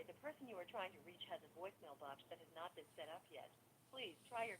the person you are trying to reach has a voicemail box that has not been set up yet. Please try your...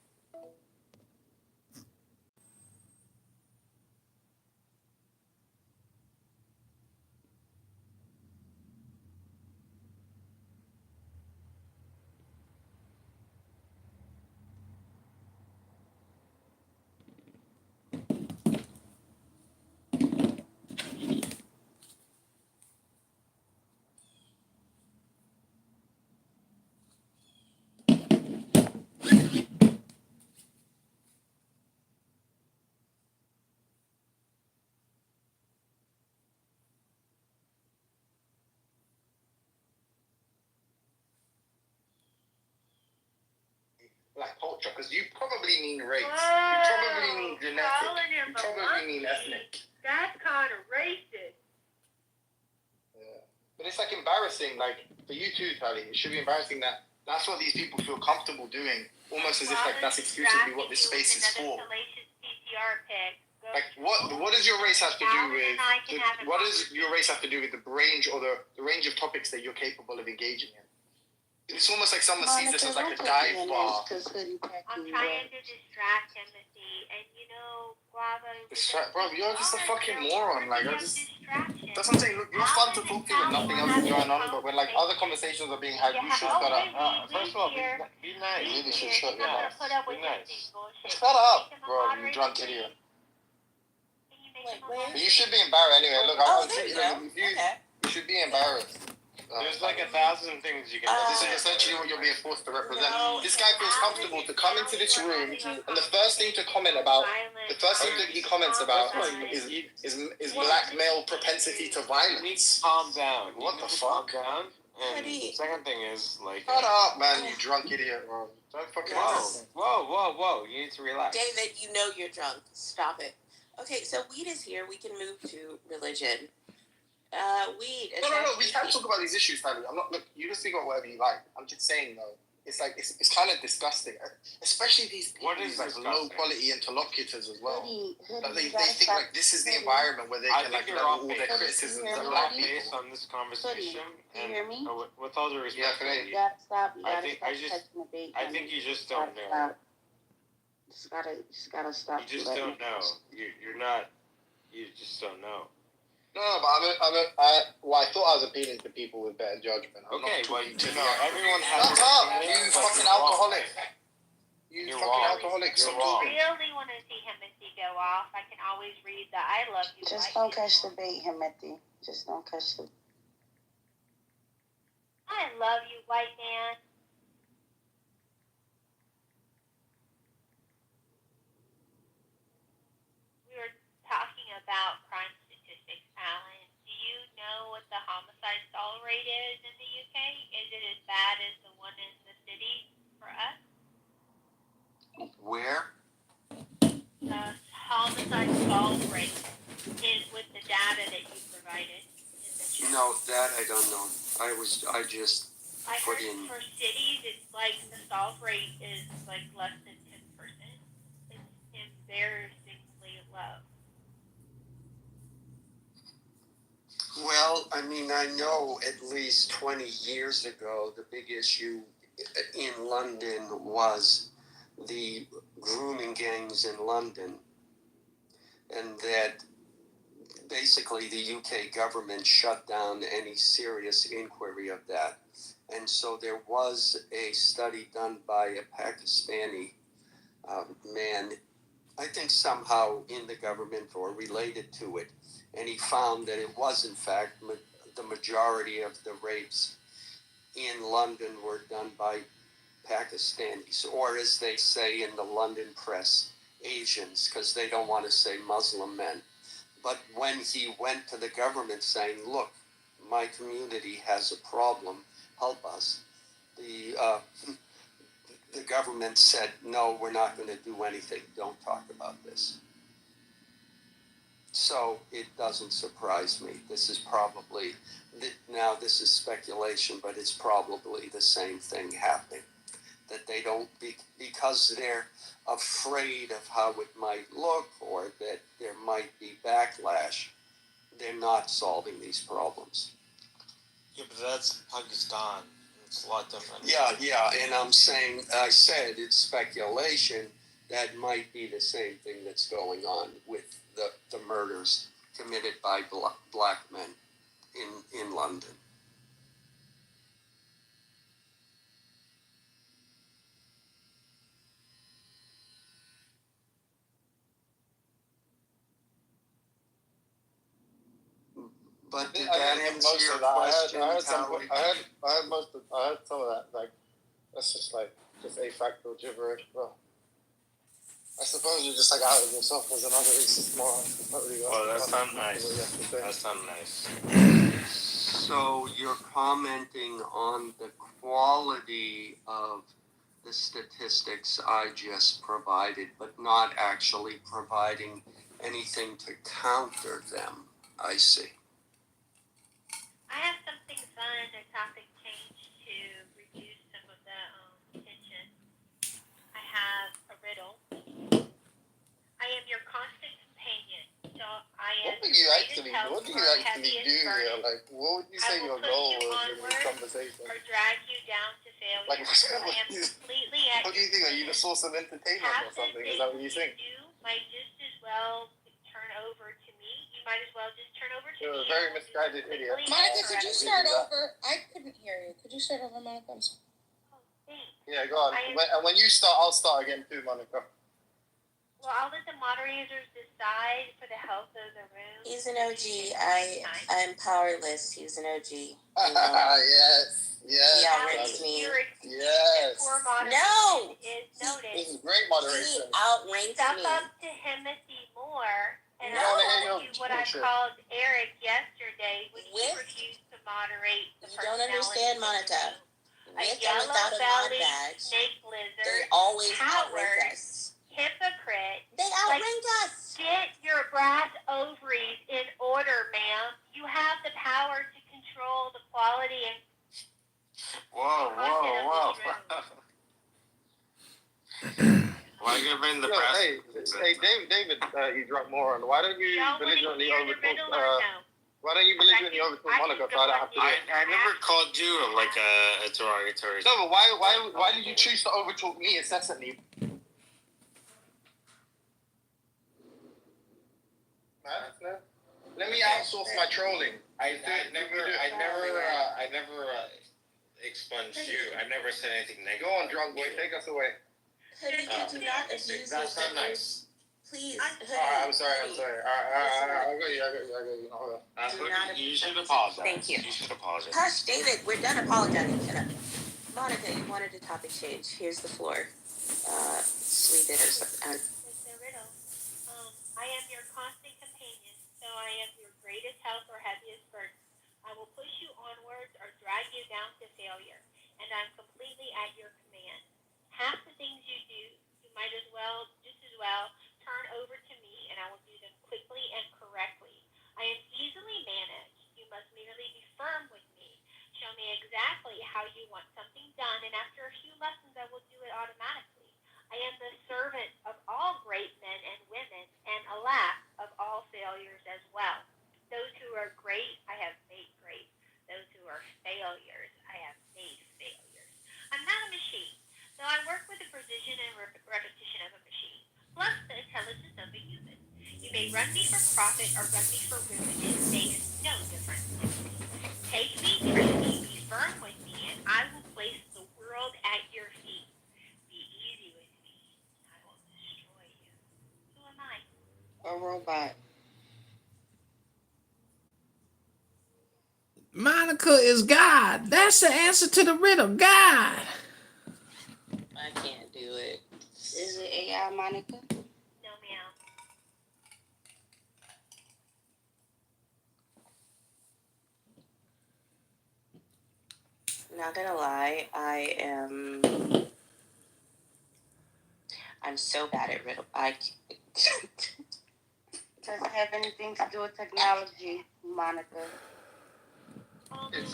Black culture, because you probably mean race. You probably mean genetic. You probably mean ethnic. That's kind of racist. Yeah. But it's like embarrassing, like, for you too, Tally. It should be embarrassing that that's what these people feel comfortable doing, almost as if like that's exclusively what this space is for. Like, what does your race have to do with what does your race have to do with the range or the range of topics that you're capable of engaging in? It's almost like someone sees this as like a dive bar. I'm trying to distract Timothy, and Guava... Bro, you're just a fucking moron. Like, that's what I'm saying. Look, you're fun to talk to when nothing else is going on, but when like other conversations are being had, you should shut up. First of all, be nice. You really should shut your mouth. Be nice. Shut up, bro, you drunk idiot. But you should be embarrassed anyway. Look, you should be embarrassed. There's like 1,000 things you can do. This is essentially what you're being forced to represent. This guy feels comfortable to come into this room, and the first thing he comments about is black male propensity to violence. Calm down. What the fuck? Calm down. And the second thing is like... Shut up, man, you drunk idiot, bro. Don't fucking... Whoa. You need to relax. David, you know you're drunk. Stop it. Okay, so weed is here. We can move to religion. Weed. No. We can't talk about these issues, Tally. I'm not. Look, you can speak about whatever you like. I'm just saying though. It's like it's kind of disgusting, especially these people, like low quality interlocutors as well. They think like this is the environment where they can like level all their criticisms at black people. Based on this conversation, can you hear me? With all due respect, you gotta stop. I think you just don't know. Just gotta stop. You just don't know. You're not. You just don't know. No, but I thought I was appealing to people with better judgment. Everyone has... Shut up, you fucking alcoholic. You fucking alcoholic. If you really want to see Timothy go off, I can always read the I love you. Just don't catch the bait, Timothy. Just don't catch the... I love you, white man. We were talking about crime statistics, Alan. Do you know what the homicide stall rate is in the UK? Is it as bad as the one in the city for us? Where? The homicide stall rate is with the data that you provided in the chat. No, that I don't know. I just put heard in... for cities, it's like the stall rate is like less than 10%. It's embarrassingly low. Well, I mean, I know at least 20 years ago, the big issue in London was the grooming gangs in London. And that basically the UK government shut down any serious inquiry of that. And so there was a study done by a Pakistani man, I think somehow in the government or related to it. And he found that it was, in fact, the majority of the rapes in London were done by Pakistanis, or as they say in the London press, Asians, because they don't want to say Muslim men. But when he went to the government saying, look, my community has a problem, help us, the government said, no, we're not going to do anything, don't talk about this. So it doesn't surprise me. This is probably, now this is speculation, but it's probably the same thing happening. That they don't, because they're afraid of how it might look or that there might be backlash, they're not solving these problems. Yeah, but that's Pakistan. It's a lot different. Yeah, and I said it's speculation that might be the same thing that's going on with the murders committed by black men in London. But did that answer your question, I heard some of that. Like, that's just a factual gibberish, bro. I suppose you're just like out of yourself as another racist moron. Well, that's not nice. That's not nice. So you're commenting on the quality of the statistics I just provided, but not actually providing anything to counter them. I see. I have something fun, a topic change to reduce some of the tension. I have a riddle. I am your constant companion, so I am What do you actually do here? Like, what would you say your goal was in this conversation? Or drag you down to failure. Like, I am completely at what do you think? Are you the source of entertainment or something? Is that what you think? You might just as well turn over to me. You might as well just turn over to me. You're a very misguided idiot. Monica, could you start over? I couldn't hear you. Could you start over, Monica? I'm sorry. Yeah, go on. And when you start, I'll start again too, Monica. Well, I'll let the moderators decide for the health of the room. He's an OG. I'm powerless. He's an OG. Yes. He outranked me. Yes. No! This is great moderation. He outranked Step me. up to Timothy Moore, and No. I'll tell you what I called Eric yesterday when he With- refused to moderate the You don't understand, Monica. With or without a mod badge, snake lizard, they always coward, outrank us. hypocrite. They outrank us. Get your brass ovaries in order, ma'am. You have the power to control the quality and Whoa. Why you bring the press? Hey, David, you dropped more on. Why don't you belligerently overtalk? Why don't you belligerently overtalk Monica? So I don't have to do it. I never called you like a derogatory. No, but why did you choose to overtalk me incessantly? Let me outsource my trolling. I never expunged you. I never said anything negative. Go on, drunk boy, take us away. Hoodie, you do not abuse your That's not nice. Please, I'm sorry. I got you. Hold on. You should apologize. Thank you. You should apologize. Hush, David, we're done apologizing. Shut up. Monica, you wanted a topic change. Here's the floor. Sweet it or something. It's a riddle. I am your constant companion, so I am your greatest help or heaviest burden. I will push you onwards or drag you down to failure, and I'm completely at your command. Half the things you do, you might just as well, turn over to me, and I will do them quickly and correctly. I am easily managed. You must merely be firm with me. Show me exactly how you want something done, and after a few lessons, I will do it automatically. I am the servant of all great men and women, and alas, of all failures as well. Those who are great, I have made great. Those who are failures, I have made failures. I'm not a machine, though I work with the precision and repetition of a machine, plus the intelligence of a human. You may run me for profit or run me for ruin. It makes no difference to me. Take me, train me, be firm with me, and I will place the world at your feet. Be easy with me, I will destroy you. Who am I? A robot. Monica is God. That's the answer to the riddle. God. I can't do it. Is it AI, Monica? No, meow. Not gonna lie, I'm so bad at riddle. Does it have anything to do with technology, Monica? It's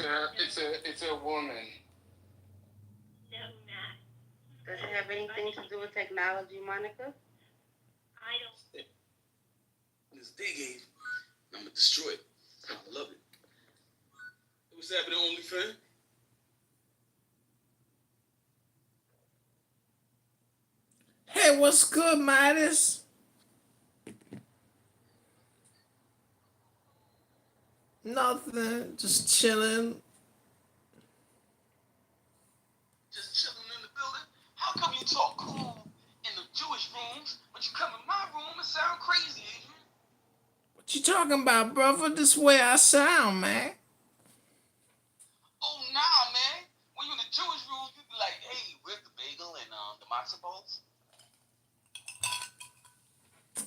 a woman. No, not. Does it have anything to do with technology, Monica? I don't. This day game, I'm gonna destroy it. I love it. What's happening, OnlyFans? Hey, what's good, Midas? Nothing. Just chilling. Just chilling in the building. How come you talk cool in the Jewish rooms, but you come in my room and sound crazy, Adrian? What you talking about, brother? This way I sound, man. Oh, nah, man. When you in the Jewish rooms, you be like, hey, where's the bagel and the matzo balls?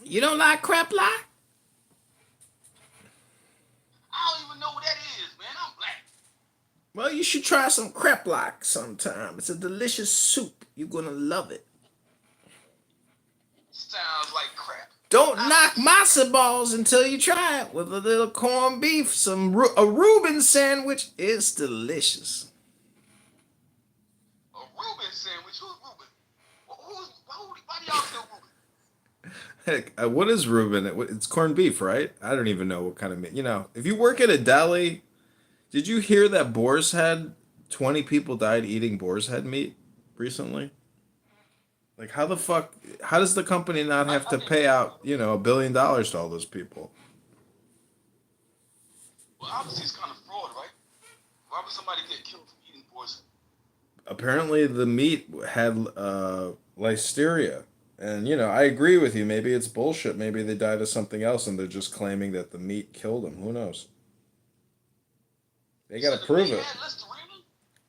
You don't like crap like? I don't even know what that is, man. I'm black. Well, you should try some kreplach sometime. It's a delicious soup. You're gonna love it. Sounds like crap. Don't knock matzo balls until you try it with a little corned beef. A Reuben sandwich is delicious. A Reuben sandwich? Who's Reuben? Why do y'all feel Reuben? Heck, what is Reuben? It's corned beef, right? I don't even know what kind of meat. You know, if you work at a deli, did you hear that boar's head? 20 people died eating boar's head meat recently. Like, how the fuck? How does the company not have to pay out, $1 billion to all those people? Well, obviously it's kind of fraud, right? Why would somebody get killed for eating boar's head? Apparently, the meat had listeria. And, I agree with you. Maybe it's bullshit. Maybe they died of something else and they're just claiming that the meat killed them. Who knows? They got to prove it.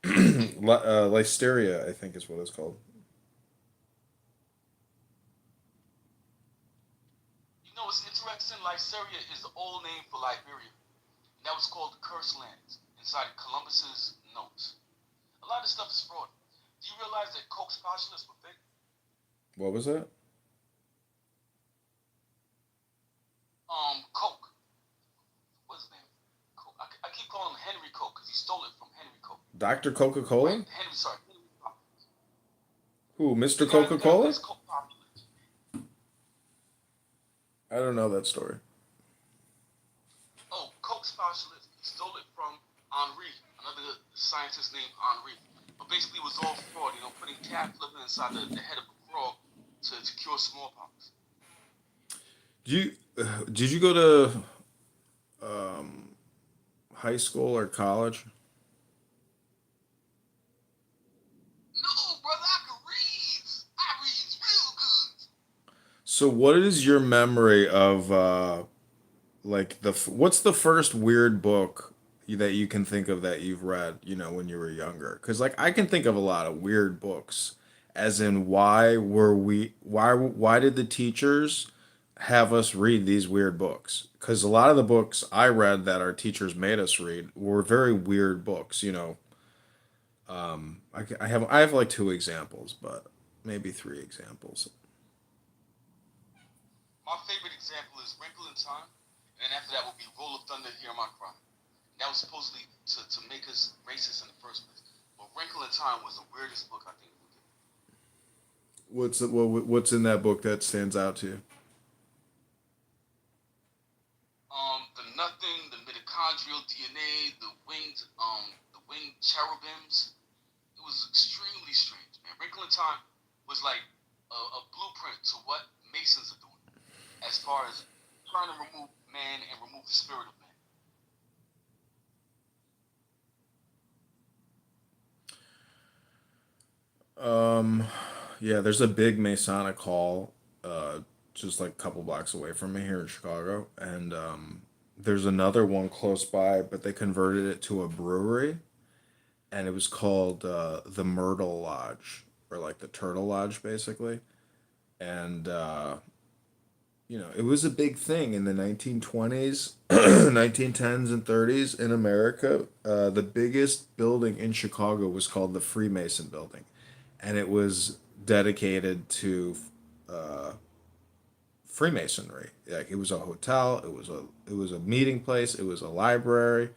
Listeria, I think is what it's called. You know, it's interesting. Lyceria is the old name for Liberia. And that was called the Cursed Lands inside Columbus's notes. A lot of stuff is fraud. Do you realize that Koch's postulates were fake? What was that? Koch. What's his name? Koch. I keep calling him Henry Koch because he stole it from Henry Koch. Dr. Coca-Cola? Henry. Who, Mr. Coca-Cola? I don't know that story. Oh, Koch's postulates, he stole it from Henri, another scientist named Henri. But basically it was all fraud, putting cat liver inside the head of a frog to cure smallpox. Did you go to high school or college? No, brother, I read real good. So what is your memory of what's the first weird book that you can think of that you've read, when you were younger? Because I can think of a lot of weird books, as in why did the teachers have us read these weird books? Because a lot of the books I read that our teachers made us read were very weird books. I have like 2 examples, but maybe 3 examples. My favorite example is Wrinkle in Time, and after that will be Roll of Thunder, Hear My Cry. And that was supposedly to make us racist in the first place. But Wrinkle in Time was the weirdest book I think we did. What's in that book that stands out to you? The nothing, the mitochondrial DNA, the winged cherubims. It was extremely strange, man. Wrinkle in Time was like a blueprint to what Masons are doing, as far as trying to remove man and remove the spirit of man. Yeah, there's a big Masonic hall, just like a couple blocks away from me here in Chicago, and there's another one close by, but they converted it to a brewery, and it was called the Myrtle Lodge, or like the Turtle Lodge, basically, and it was a big thing in the 1920s, 1910s, and 30s in America. The biggest building in Chicago was called the Freemason Building, and it was dedicated to Freemasonry. Like, it was a hotel, it was a meeting place, it was a library,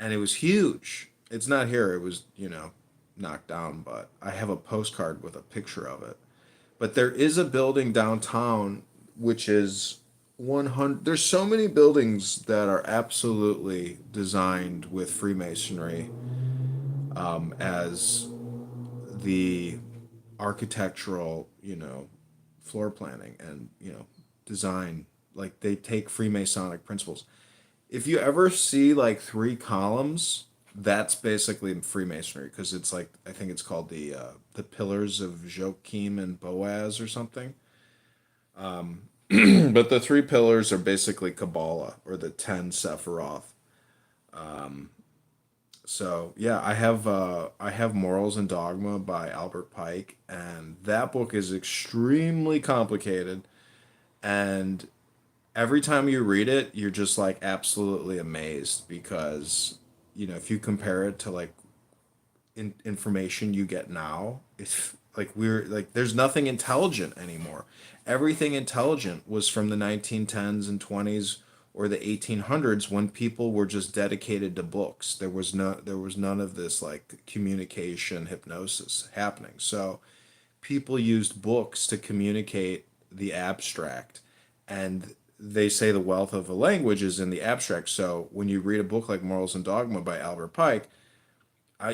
and it was huge. It's not here. It was, knocked down, but I have a postcard with a picture of it. But there is a building downtown which is 100. There's so many buildings that are absolutely designed with Freemasonry as the architectural, floor planning and, design. Like they take Freemasonic principles. If you ever see like three columns, that's basically Freemasonry because it's like I think it's called the Pillars of Joachim and Boaz or something. But the three pillars are basically Kabbalah or the 10 Sephiroth. So yeah, I have Morals and Dogma by Albert Pike, and that book is extremely complicated. And every time you read it, you're just like absolutely amazed because if you compare it to like information you get now, it's like we're like there's nothing intelligent anymore. Everything intelligent was from the 1910s and 20s or the 1800s when people were just dedicated to books. There was none of this like communication hypnosis happening. So people used books to communicate the abstract, and they say the wealth of a language is in the abstract. So when you read a book like Morals and Dogma by Albert Pike,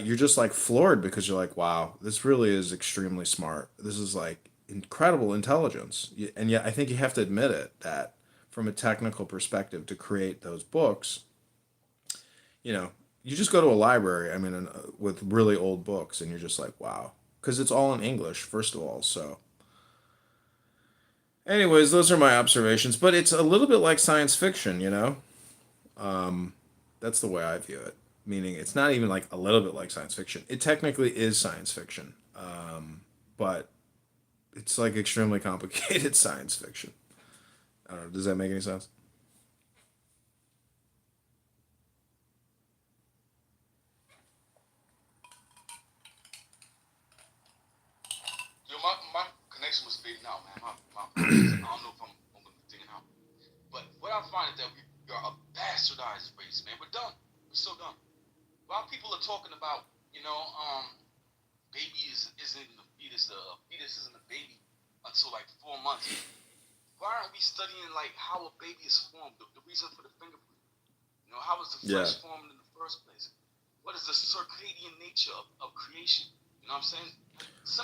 you're just like floored because you're like, wow, this really is extremely smart. This is like incredible intelligence. And yet I think you have to admit it that from a technical perspective to create those books, you just go to a library, I mean, with really old books, and you're just like, wow, because it's all in English, first of all. So anyways, those are my observations, but it's a little bit like science fiction. That's the way I view it. Meaning, it's not even like a little bit like science fiction. It technically is science fiction, but it's like extremely complicated science fiction. I don't know. Does that make any sense? Yo, my connection was fading out, man. I don't know if I'm gonna be digging out. But what I find is that we are a bastardized race, man. We're done. We're so done. While people are talking about, baby isn't a fetus, a fetus isn't a baby until like 4 months. Why aren't we studying like how a baby is formed, the reason for the fingerprint? How was the flesh formed in the first place? What is the circadian nature of creation? You know what I'm saying?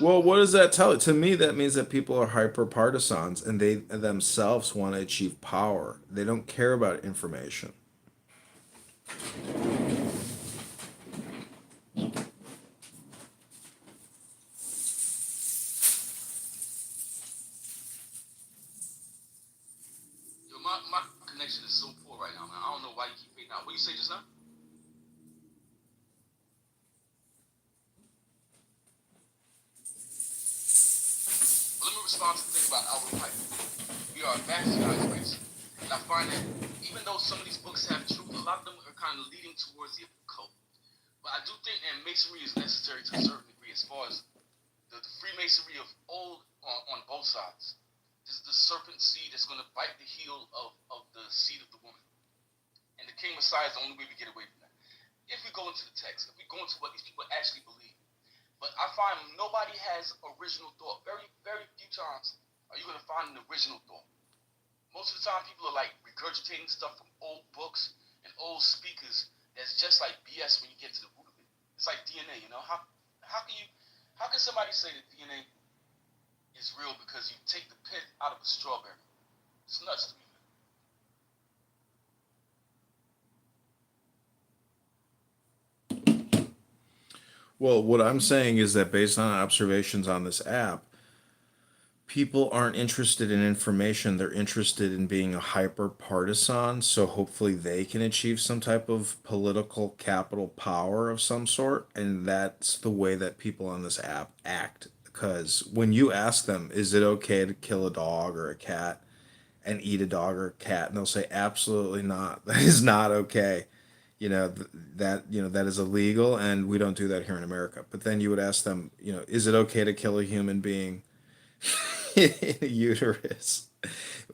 Well, what does that tell you? To me, that means that people are hyper partisans and they themselves want to achieve power. They don't care about information. Yo, my connection is so poor right now, man. I don't know why you keep fading out. What you say just now? Well, let me respond to the thing about Albert Pike. We are a bastardized race. And I find that even though some of these books have truth, a lot of them are kind of leading towards the occult. But I do think that masonry is necessary to a certain degree as far as the Freemasonry of old on both sides. This is the serpent seed that's going to bite the heel of the seed of the woman. And the King Messiah is the only way we get away from that. If we go into the text, if we go into what these people actually believe. But I find nobody has original thought. Very, very few times are you going to find an original thought. Most of the time, people are like regurgitating stuff from old books and old speakers that's just like BS when you get to the root of it. It's like DNA, How can somebody say that DNA is real because you take the pit out of a strawberry? It's nuts to me. Well, what I'm saying is that based on observations on this app, people aren't interested in information. They're interested in being a hyper partisan. So hopefully they can achieve some type of political capital power of some sort. And that's the way that people on this app act. Because when you ask them, is it okay to kill a dog or a cat and eat a dog or a cat? And they'll say, absolutely not. That is not okay. That is illegal, and we don't do that here in America. But then you would ask them, is it okay to kill a human being in a uterus,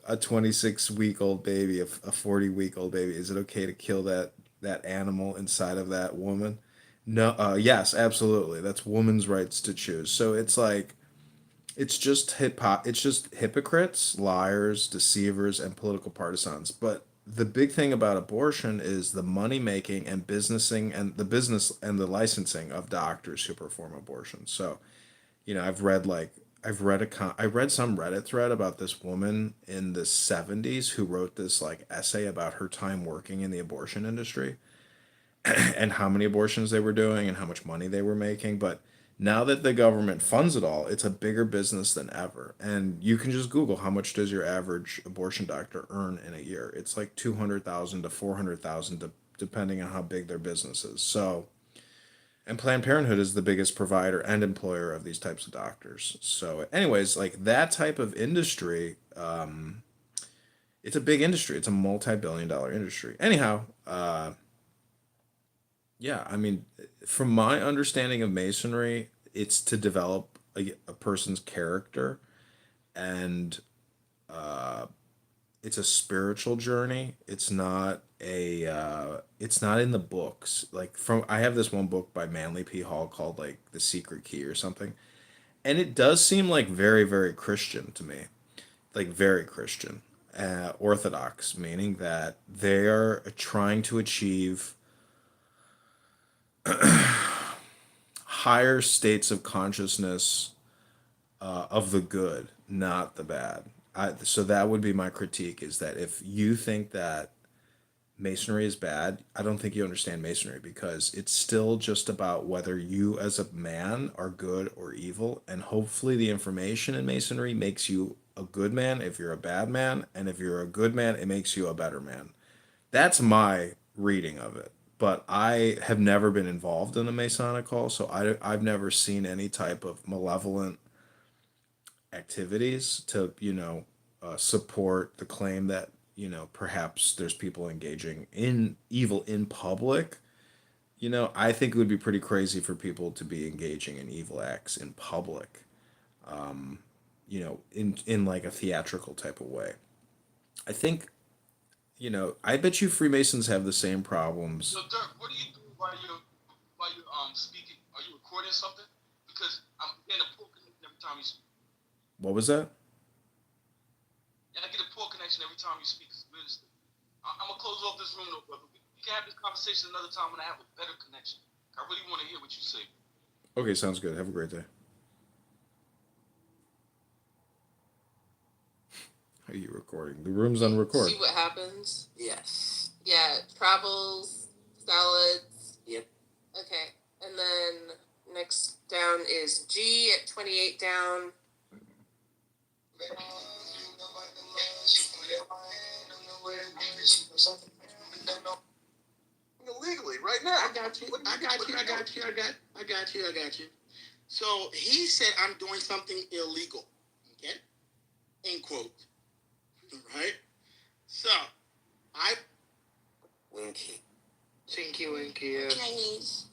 a 26-week-old baby, a 40-week-old baby? Is it okay to kill that animal inside of that woman? No. Yes, absolutely. That's women's rights to choose. So it's like it's just hypocrites, liars, deceivers, and political partisans. But the big thing about abortion is the money making and businessing and the business and the licensing of doctors who perform abortion. So, I've read like I read some Reddit thread about this woman in the 70s who wrote this like essay about her time working in the abortion industry and how many abortions they were doing and how much money they were making. But now that the government funds it all, it's a bigger business than ever. And you can just Google how much does your average abortion doctor earn in a year. It's like 200,000 to 400,000 depending on how big their business is. So, and Planned Parenthood is the biggest provider and employer of these types of doctors. So, anyways, like that type of industry, it's a big industry. It's a multi-billion-dollar industry. Anyhow, yeah, I mean, from my understanding of masonry, it's to develop a person's character, and uh, it's a spiritual journey. It's not in the books. Like from I have this one book by Manly P. Hall called like The Secret Key or something, and it does seem like very very Christian to me, like very Christian, Orthodox, meaning that they are trying to achieve higher states of consciousness of the good, not the bad. So that would be my critique is that if you think that masonry is bad, I don't think you understand masonry because it's still just about whether you as a man are good or evil. And hopefully, the information in masonry makes you a good man if you're a bad man. And if you're a good man, it makes you a better man. That's my reading of it. But I have never been involved in a Masonic call, so I've never seen any type of malevolent activities to, support the claim that, perhaps there's people engaging in evil in public. I think it would be pretty crazy for people to be engaging in evil acts in public, in like a theatrical type of way. I think, I bet you Freemasons have the same problems. So Dirk, what do you do while you're speaking? Are you recording something? Because I'm getting a poor connection every time you speak. What was that? Yeah, I get a poor connection every time you speak. It's weird. I'm gonna close off this room, though, brother. We can have this conversation another time when I have a better connection. I really want to hear what you say. Okay, sounds good. Have a great day. How are you recording? The room's on record. See what happens? Yes. Yeah, travels, salads. Yep. Okay, and then next down is G at 28 down. Illegally, right now. I got you. So he said I'm doing something illegal. Okay? End quote. Right? So, Winky. Tinky Winky, yeah. Chinese.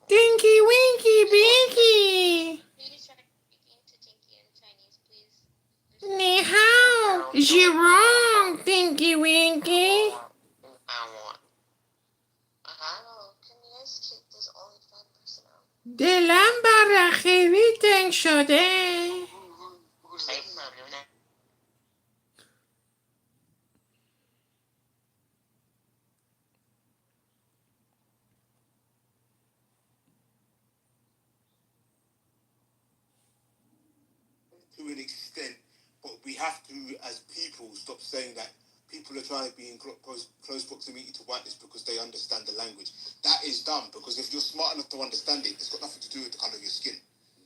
Dinky Winky Binky. Please try speaking to Tinky in Chinese, please. Ni hao. Wrong, Dinky Winky. Hello, can you guys keep this OnlyFans person out? دلم بر خیلی تنگ شده. Who's that? To an extent, but we have to, as people, stop saying that people are trying to be in close proximity to whiteness because they understand the language. That is dumb, because if you're smart enough to understand it, it's got nothing to do with the color of your skin.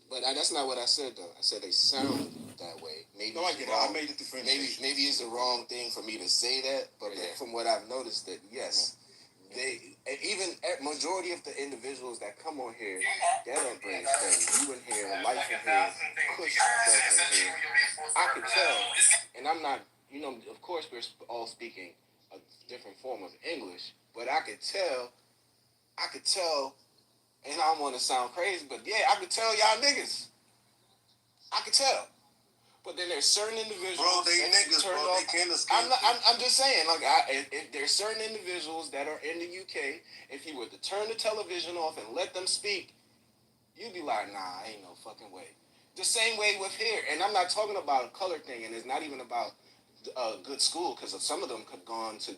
But that's not what I said though. I said they sound that way. Maybe No, I get it. I made a differentiation. maybe it's the wrong thing for me to say that, but from what I've noticed, that yes, they even majority of the individuals that come on here, they don't bring study. You in here, life in here, push stuff in here. I could tell, and I'm not. Of course, we're all speaking a different form of English, but I could tell, and I don't want to sound crazy, but yeah, I could tell y'all niggas. I could tell. But then there's certain individuals. Bro, they niggas, bro. Off. They can't escape. I'm just saying, like, if there's certain individuals that are in the UK, if you were to turn the television off and let them speak, you'd be like, nah, ain't no fucking way. The same way with here, and I'm not talking about a color thing, and it's not even about a good school, because some of them could have gone to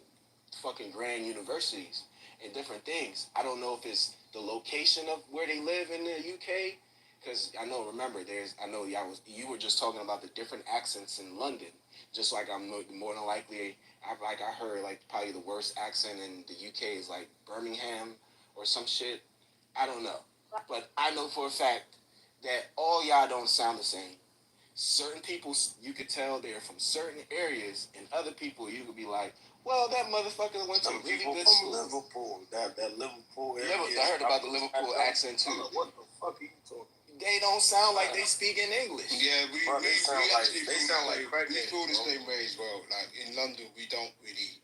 fucking grand universities and different things. I don't know if it's the location of where they live in the UK because I know. Remember, you were just talking about the different accents in London. Just like I'm more than likely, I heard like probably the worst accent in the UK is like Birmingham or some shit. I don't know, but I know for a fact that all y'all don't sound the same. Certain people you could tell they're from certain areas, and other people you could be like, well, that motherfucker went to Some really people good from school. Liverpool, that Liverpool area. I heard about the Liverpool accent too. What the fuck are you talking? They don't sound like they speak in English. Yeah, They sound like we crackheads, feel the bro. same way as well. Like in London, we don't really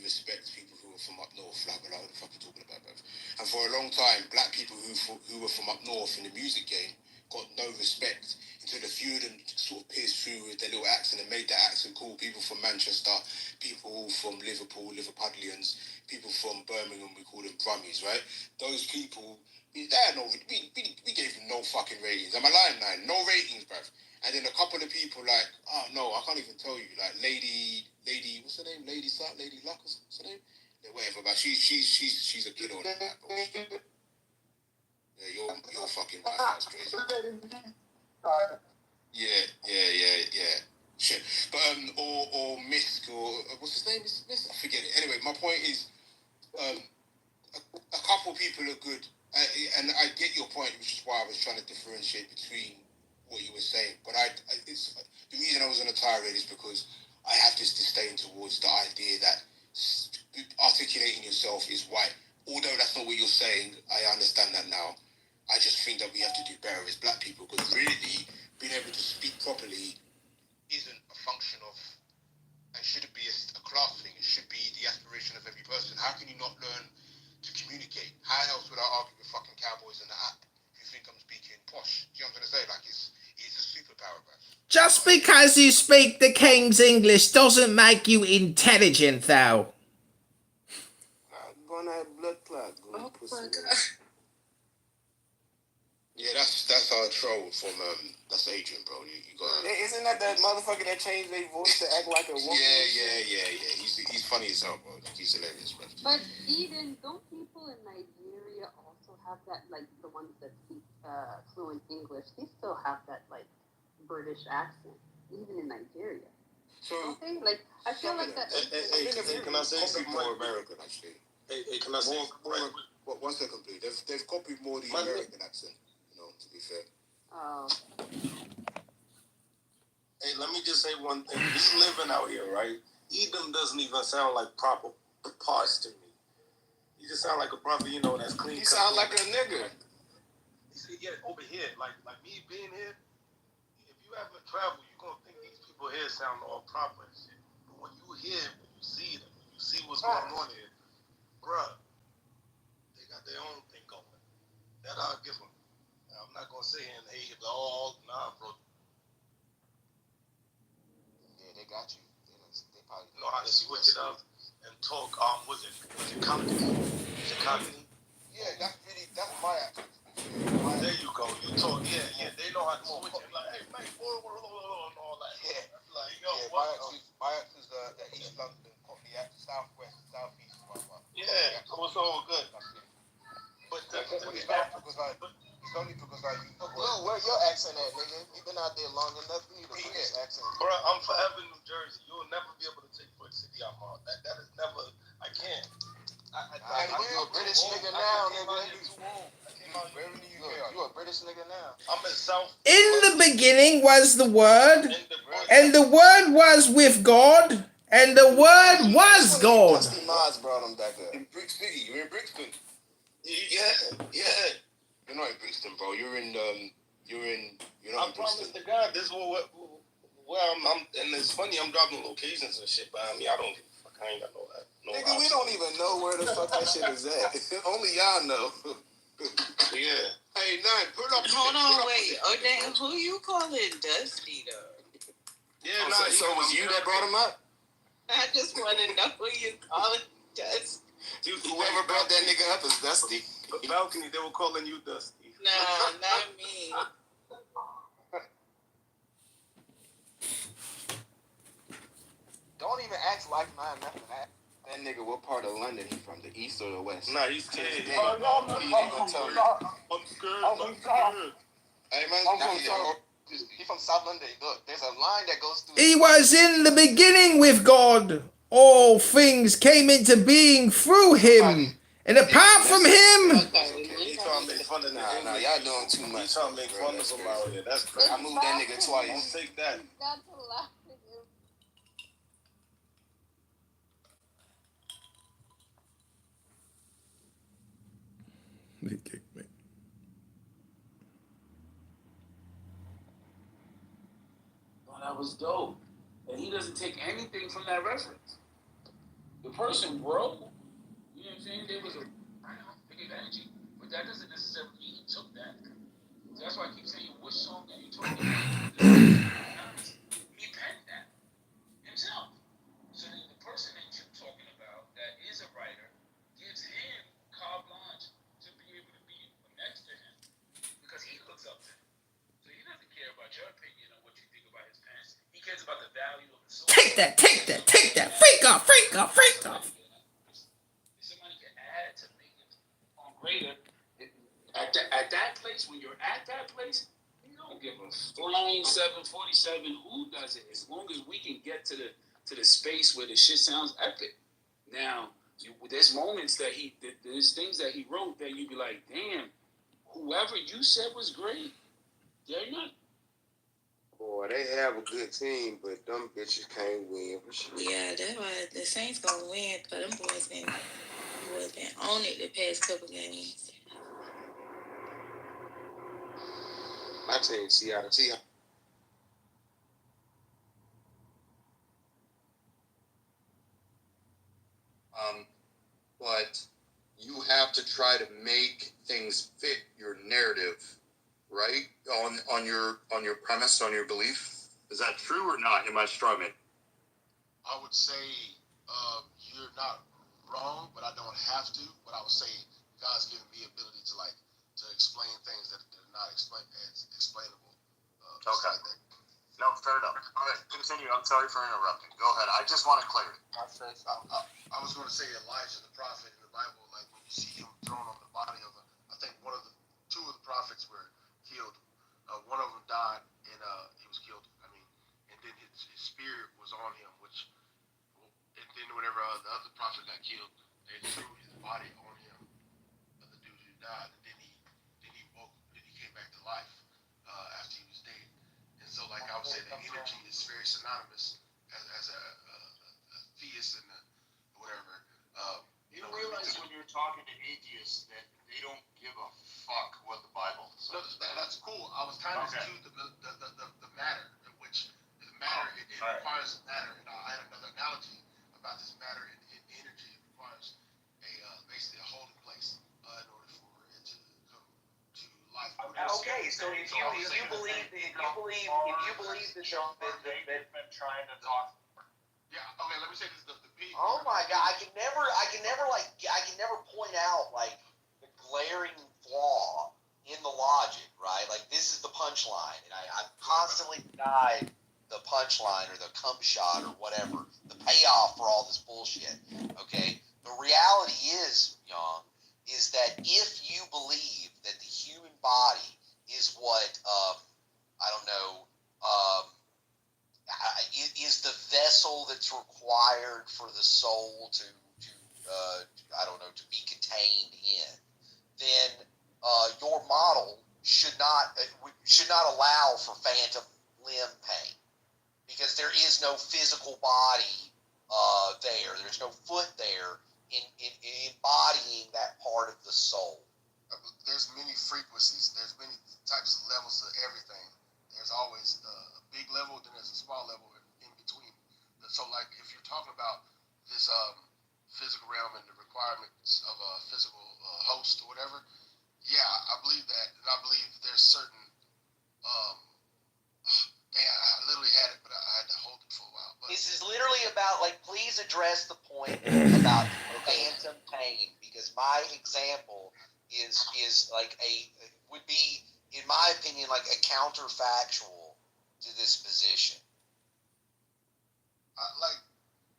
respect people who are from up north. Like, what the fuck are you talking about, bruv? And for a long time, black people who were from up north in the music game got no respect until the few of them sort of pierced through with their little accent and made that accent cool. People from Manchester, people from Liverpool, Liverpudlians, people from Birmingham, we call them Brummies, right? Those people, we gave them no fucking ratings. Am I lying, man? No ratings, bruv. And then a couple of people like, oh no, I can't even tell you, like Lady, what's her name? Lady Luck, what's her name? Yeah, whatever, but she's a kid on that. Yeah, you're fucking right. That's crazy. Yeah. Shit. But or Misk or what's his name? Misk? I forget it. Anyway, my point is, a couple people are good, and I get your point, which is why I was trying to differentiate between what you were saying. But it's the reason I was on a tirade is because I have this disdain towards the idea that articulating yourself is white. Although that's not what you're saying, I understand that now. I just think that we have to do better as black people, because really being able to speak properly isn't a function of, and shouldn't be a class thing. It should be the aspiration of every person. How can you not learn to communicate? How else would I argue with fucking cowboys in the app if you think I'm speaking posh? Do you know what I'm trying to say? Like, it's a superpower, bro. Just because you speak the King's English doesn't make you intelligent, though. I'm gonna have blood clot. Oh my god. Yeah, that's our troll from that's Adrian, bro. You got. Isn't that motherfucker that changed their voice to act like a woman? Yeah. He's funny as hell, bro. Like, he's hilarious, bro. But Eden, don't people in Nigeria also have that, like the ones that speak fluent English? They still have that like British accent, even in Nigeria. So, don't they? Like, I feel like that. Hey, can I say something? more American, actually. Hey, can I say something? One second, please. They've copied more the American accent. To be fair. Hey, let me just say one thing. Just living out here, right? Edom doesn't even sound like proper parts to me. You just sound like a brother, that's clean. You sound like a nigga. You see, yeah, over here, like me being here, if you ever travel, you're gonna think these people here sound all proper and shit. But when you hear, when you see them, when you see what's going on here, bruh, they got their own thing going. That I'll give them. I'm not gonna sit here and hate it all. Nah, bro. Yeah, they got you. They probably know how to switch it up and talk. Was it Cockney? Is it Cockney? Yeah, that's my accent. There you go. You talk. Yeah. They know how to switch it. Like, hey, man, and all that. Yeah. Like, yo, my accent is the East London, Cockney accent, Southwest, Southeast. Yeah, so it's all good. But it's only because I use the Well, where your accent at, nigga? You've been out there long enough. You need a British accent. Bro, I'm forever in New Jersey. You'll never be able to take Brick City out, man. That is never. I can't. You're a British nigga now, nigga. You a British nigga now. I'm in South. In the beginning was the Word, and the Word was with God, and the Word was God. Dusty Mods brought him back up. In Brick City, you're in Brixton. Yeah. You're not in Brixton, bro. You're not in Brixton. I promise to God, this is where I'm, and it's funny, I'm dropping locations and shit, but I mean, I don't give a fuck. I ain't got no that. Nigga, we don't even know where the fuck that shit is at. Only y'all know. Yeah. Hey, Nine, put up. Hold on, wait. Oh, damn, who you calling Dusty, though? Yeah, so it was you that brought him up? I just want to know who you calling Dusty. Whoever brought that nigga up is Dusty. Balcony, they were calling you Dusty. No, not me. Don't even act like mine, nothing. That nigga, what part of London he from? The east or the west? Nah, he's scared. He ain't gonna tell you. I'm scared. Hey man, he from South London. Look, there's a line that goes through. He was in the beginning with God. All things came into being through him. And apart from him, He trying to make fun of the English. Nah, y'all doing too much. He trying to make fun of him out here. That's crazy. I moved that nigga twice. Don't take that. Got to laugh at you. He kicked me. Oh, that was dope. And he doesn't take anything from that reference. The person broke. You know what I'm saying? There was a big energy. But that doesn't necessarily mean he took that. That's why I keep saying, which song are you talking about? He penned that himself. So then the person that you're talking about that is a writer gives him carte blanche to be able to be next to him because he looks up to him. So he doesn't care about your opinion on what you think about his pen. He cares about the value of the soul. take that. Freak off. Somebody can add to make it greater. At that place, when you're at that place, you don't give a flying 747 who does it. As long as we can get to the space where the shit sounds epic. Now, there's moments that there's things that he wrote that you be like, damn, whoever you said was great, they're not. Boy, they have a good team, but them bitches can't win. Yeah, that's why the Saints gonna win. But them boys been on it the past couple games. My team, Seattle Seahawks. But you have to try to make things fit your narrative, right? On your premise, on your belief. Is that true or not? Am I struggling? I would say you're not wrong, but I don't have to. But I would say God's given me ability to explain things that are not explainable. Okay. No, fair enough. All right, continue. I'm sorry for interrupting. Go ahead. I just wanted clarity. I was going to say Elijah, the prophet in the Bible, like when you see him thrown on the body of I think two of the prophets were killed. One of them died and he was killed. I mean, and then his spirit was on him, and then whenever the other prophet got killed, they threw his body on him, the dude who died, and then he woke, then he came back to life after he was dead. And so, like I would say, the energy is very synonymous as a theist and whatever. You don't realize when you're talking to atheists that they don't give a fuck what the Bible says. No, that's cool. I was trying to do the matter, which the matter it requires matter. And I had another analogy about this matter and energy. It requires basically a holding place in order for it to come to life. Okay, so if you believe that they've been trying to talk. Yeah. Okay. Let me say this: the people. Oh my God! I can never point out like the glaring flaw in the logic, right? Like this is the punchline, and I've constantly denied the punchline or the cum shot or whatever, the payoff for all this bullshit. Okay, the reality is, Young, is that if you believe that the human body is what I don't know. Is the vessel that's required for the soul to be contained in, then your model should not allow for phantom limb pain, because there is no physical body there. There's no foot there in embodying that part of the soul. There's many frequencies. There's many types of levels of everything. There's always a big level, then there's a small level in between. So, like, if you're talking about this physical realm and the requirements of a physical host or whatever, yeah, I believe that, and I believe there's certain. I literally had it, but I had to hold it for a while. But this is literally about, like, please address the point about phantom pain, because my example is like would be, in my opinion, like a counterfactual to this position.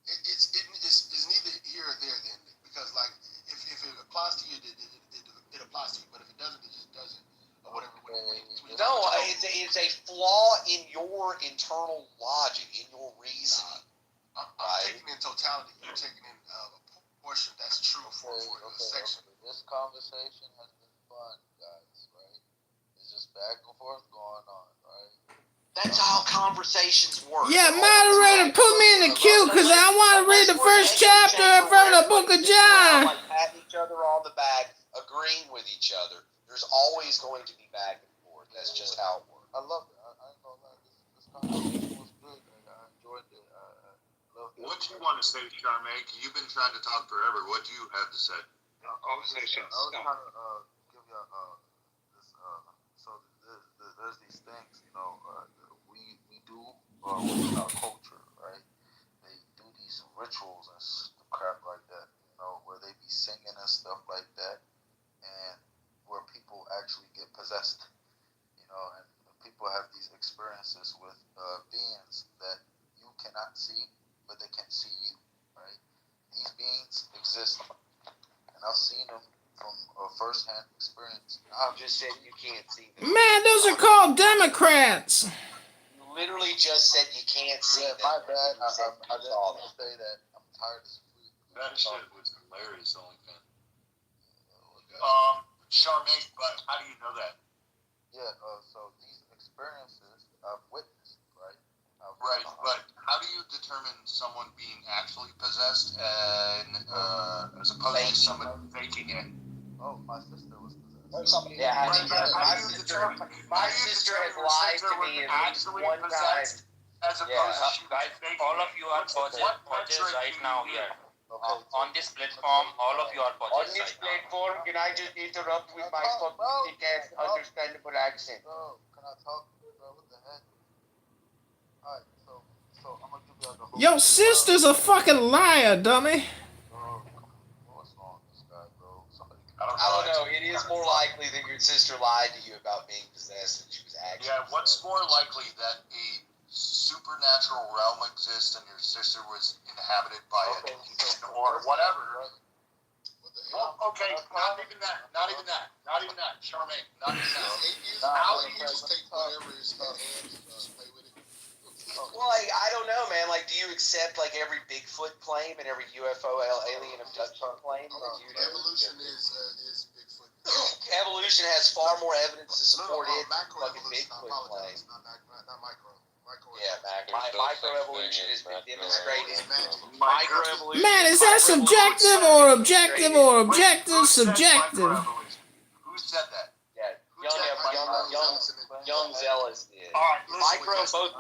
It's neither here or there then, because like if it applies to you, it applies to you, but if it doesn't, it just doesn't, or whatever. No, it's a flaw in your internal logic, in your reasoning. I'm taking in totality. You're taking in a portion that's true for the section. This conversation has been fun, guys, right? It's just back and forth going on, right? That's how conversations work. Yeah, moderator, put me in the queue because I want to read the first chapter from the Book of John. Like patting each other on the back, agreeing with each other. There's always going to be back and forth. That's just how it works. I love it. I ain't gonna lie. This conversation was good, man. I enjoyed it. What do you want to say, Charmaine? You've been trying to talk forever. What do you have to say? Conversation. I was trying to give y'all this. So there's these things, you know, we do with our culture, right? They do these rituals and crap like that, you know, where they be singing and stuff like that, and where people actually get possessed, you know, and people have these experiences with beings that you cannot see, but they can see you, right? These beings exist, and I've seen them from a first-hand experience. I've just said you can't see them. Man, those are called Democrats. You literally just said you can't see them. My bad. I didn't want to say that. I'm tired of sleep. That shit was hilarious, OnlyFans. Charmaine, but how do you know that? Yeah, so these experiences I've witnessed, right? Right, but how do you determine someone being actually possessed and as opposed to somebody faking it? Oh, my sister was possessed. Yeah, my sister has lied to me at least one time. As opposed to guys, all of you are purchased right now here. On this platform, all of you are On purchased this right now. platform, can I just interrupt with my thick ass understandable accent? Bro, can I talk? Bro, what the heck? Alright, so I'm gonna give y'all the whole Your sister's a fucking liar, dummy. What's wrong with this guy, bro? Somebody. I don't know. It is more likely that your sister lied to you about being possessed than she was actually. Yeah, what's more likely, that a supernatural realm exists and your sister was inhabited by a demon or whatever? Well, okay, not even that, Charmaine, not even that. How do you just take whatever is just play with it? Well, like, I don't know, man. Like, do you accept like every Bigfoot claim and every UFO alien abduction claim? Evolution is Bigfoot. Evolution has far more evidence to support it than fucking Bigfoot claim. Not micro. Yeah, microevolution has been demonstrated. Microevolution. Man, is that subjective or objective or objective subjective? Who said that? Yeah, young zealous did. All right, both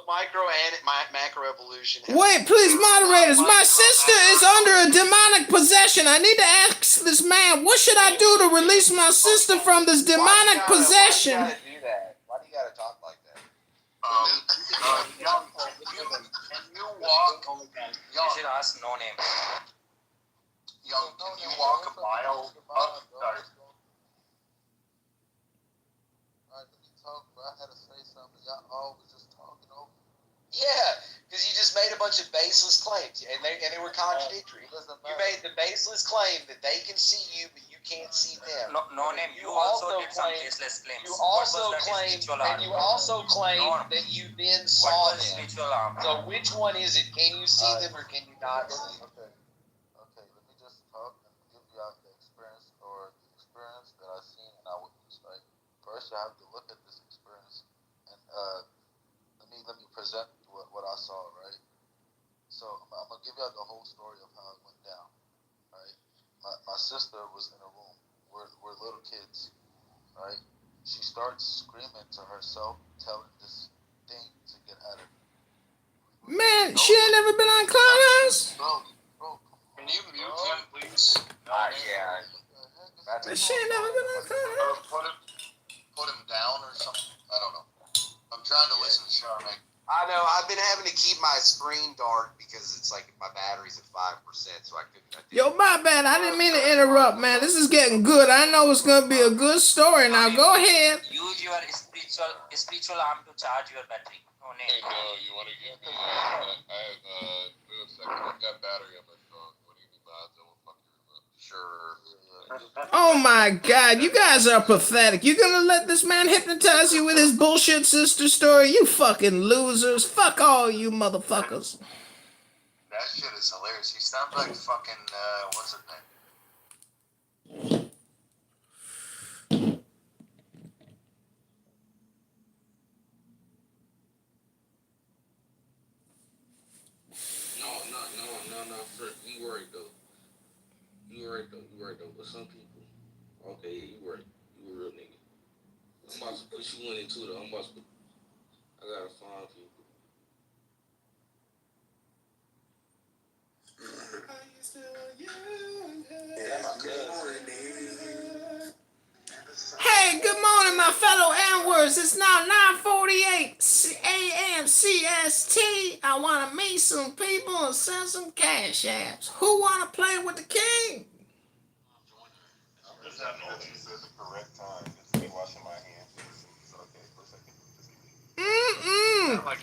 micro and macroevolution. Wait, please, moderators. My sister is under a demonic possession. I need to ask this man, what should I do to release my sister from this demonic possession? Why do you gotta do that? Why do you gotta talk like that? Young, can you walk? You should ask no name. Young, can you walk a mile up? Sorry. Alright, let me talk, bro. I had to say something. Y'all always just talking over. Yeah, because you just made a bunch of baseless claims, and they were contradictory. You made the baseless claim that they can see you, but you can't see them. No name. You also did some baseless claims. You also claimed that you then saw them. So which one is it? Can you see them or can you not see them? Okay, let me just talk and give you out the experience that I've seen and I witnessed, right? First, you have to look at this experience and let me present what I saw, right? So I'm gonna give you out the whole story of how it went down, right? My sister was in a room. We're little kids, right? She starts screaming to herself, telling this thing to get at her. Man, she ain't never been on Clubhouse? Bro. Can you mute him, please? Yeah. She ain't never been on Clubhouse? Put him down or something. I don't know. I'm trying to listen to Charmaine. I know. I've been having to keep my screen dark because it's like my battery's at 5%, so I couldn't. Yo, my bad. I didn't mean to interrupt, man. This is getting good. I know it's gonna be a good story. Now go ahead. Use your spiritual arm to charge your battery. No name. Hey, you want to get me? I have, wait a second. I've got battery on my phone. What do you mean by that? What the fuck you Sure. Oh my God, you guys are pathetic. You gonna let this man hypnotize you with his bullshit sister story? You fucking losers. Fuck all you motherfuckers. That shit is hilarious. He sounds like fucking, what's his name? No, Frick, you right though. You right though. But some people, okay, yeah, you right. You a real nigga. I'm about to put you in it too though. I gotta find people. Hey, good morning, my fellow N-words. It's now 9:48 a.m. CST. I want to meet some people and send some cash apps. Who want to play with the king?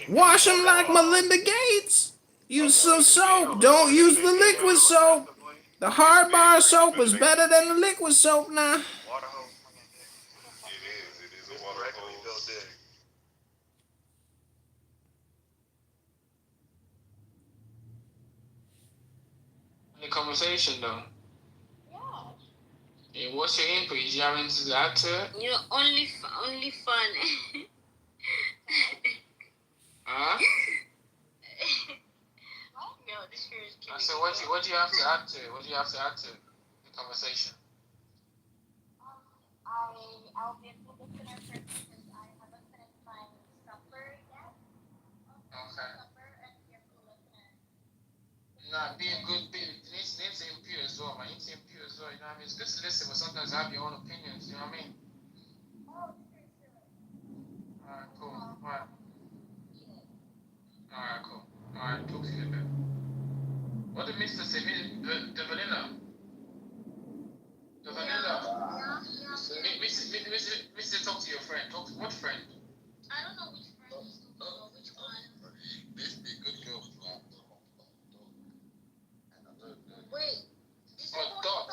Wash them like Melinda Gates. Use some soap. Don't use the liquid soap. The hard bar soap is better than the liquid soap now. It is a water hose. The conversation though. Yeah, what's your input? Do you have anything to add to it? You're only fun. Huh? No, this year is I said, what do you have to add to it? What do you have to add to the conversation? I'll be a good listener first because I haven't finished my supper yet. Okay. Supper and be a good listener. Nah, be needs to impure as well, man. You need to impure as well, you know what I mean? It's good to listen, but sometimes have your own opinions, you know what I mean? Oh, sure. Alright, cool. Alright, cool. Alright, talk to you then. What did Mr. say? The vanilla? The vanilla? Mr. Talk to your friend. Talk to what friend? I don't know which friend is which one. This be a good girl with love. Wait. Doc.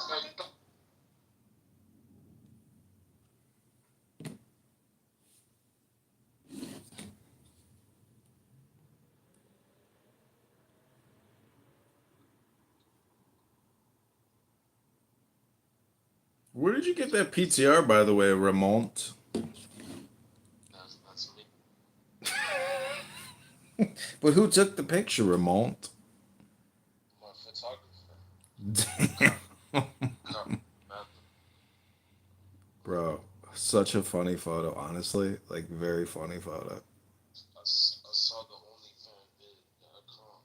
Where did you get that PTR, by the way, Ramont? That's me. But who took the picture, Ramont? My photographer. Damn. Bro, such a funny photo, honestly. Like, very funny photo. I saw the OnlyFansvid.com.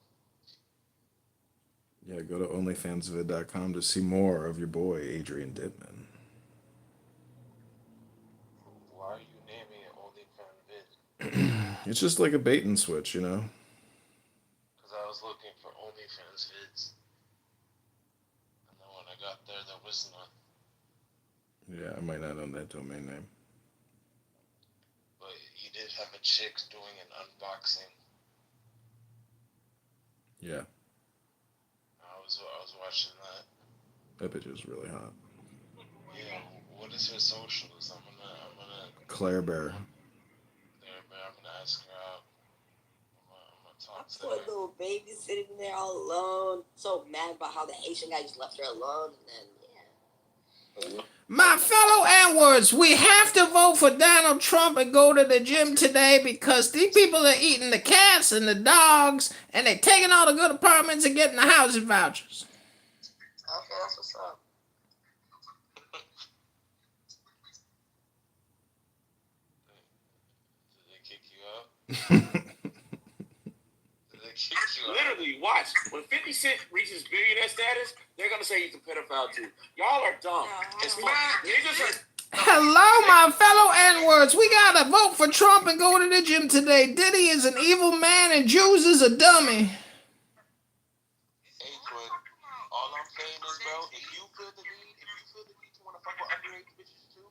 Yeah, go to OnlyFansvid.com to see more of your boy, Adrian Dittman. Why are you naming it OnlyFansvid? It's just like a bait and switch, you know? Because I was looking for OnlyFans vids. And then when I got there was none. Yeah, I might not own that domain name. But you did have a chick doing an unboxing. Yeah, I was watching that. that bitch is really hot. Yeah, what is her socials? I'm gonna Claire Bear. I'm gonna ask her out. I'm gonna talk to Poor her. little baby sitting there all alone, so mad about how the Haitian guy just left her alone, and then My fellow N-words, we have to vote for Donald Trump and go to the gym today because these people are eating the cats and the dogs and they're taking all the good apartments and getting the housing vouchers. Okay, that's what's up. Did they kick you out? Did they kick you out? Literally, watch. When 50 Cent reaches billionaire status, they're gonna say he's a pedophile too. Y'all are dumb. It's fun. Niggas are. Hello, my fellow N-words. We gotta vote for Trump and go to the gym today. Diddy is an evil man and Jews is a dummy. Hey, Quinn, all I'm saying is, bro, if you feel the need to want to fuck with underage bitches too,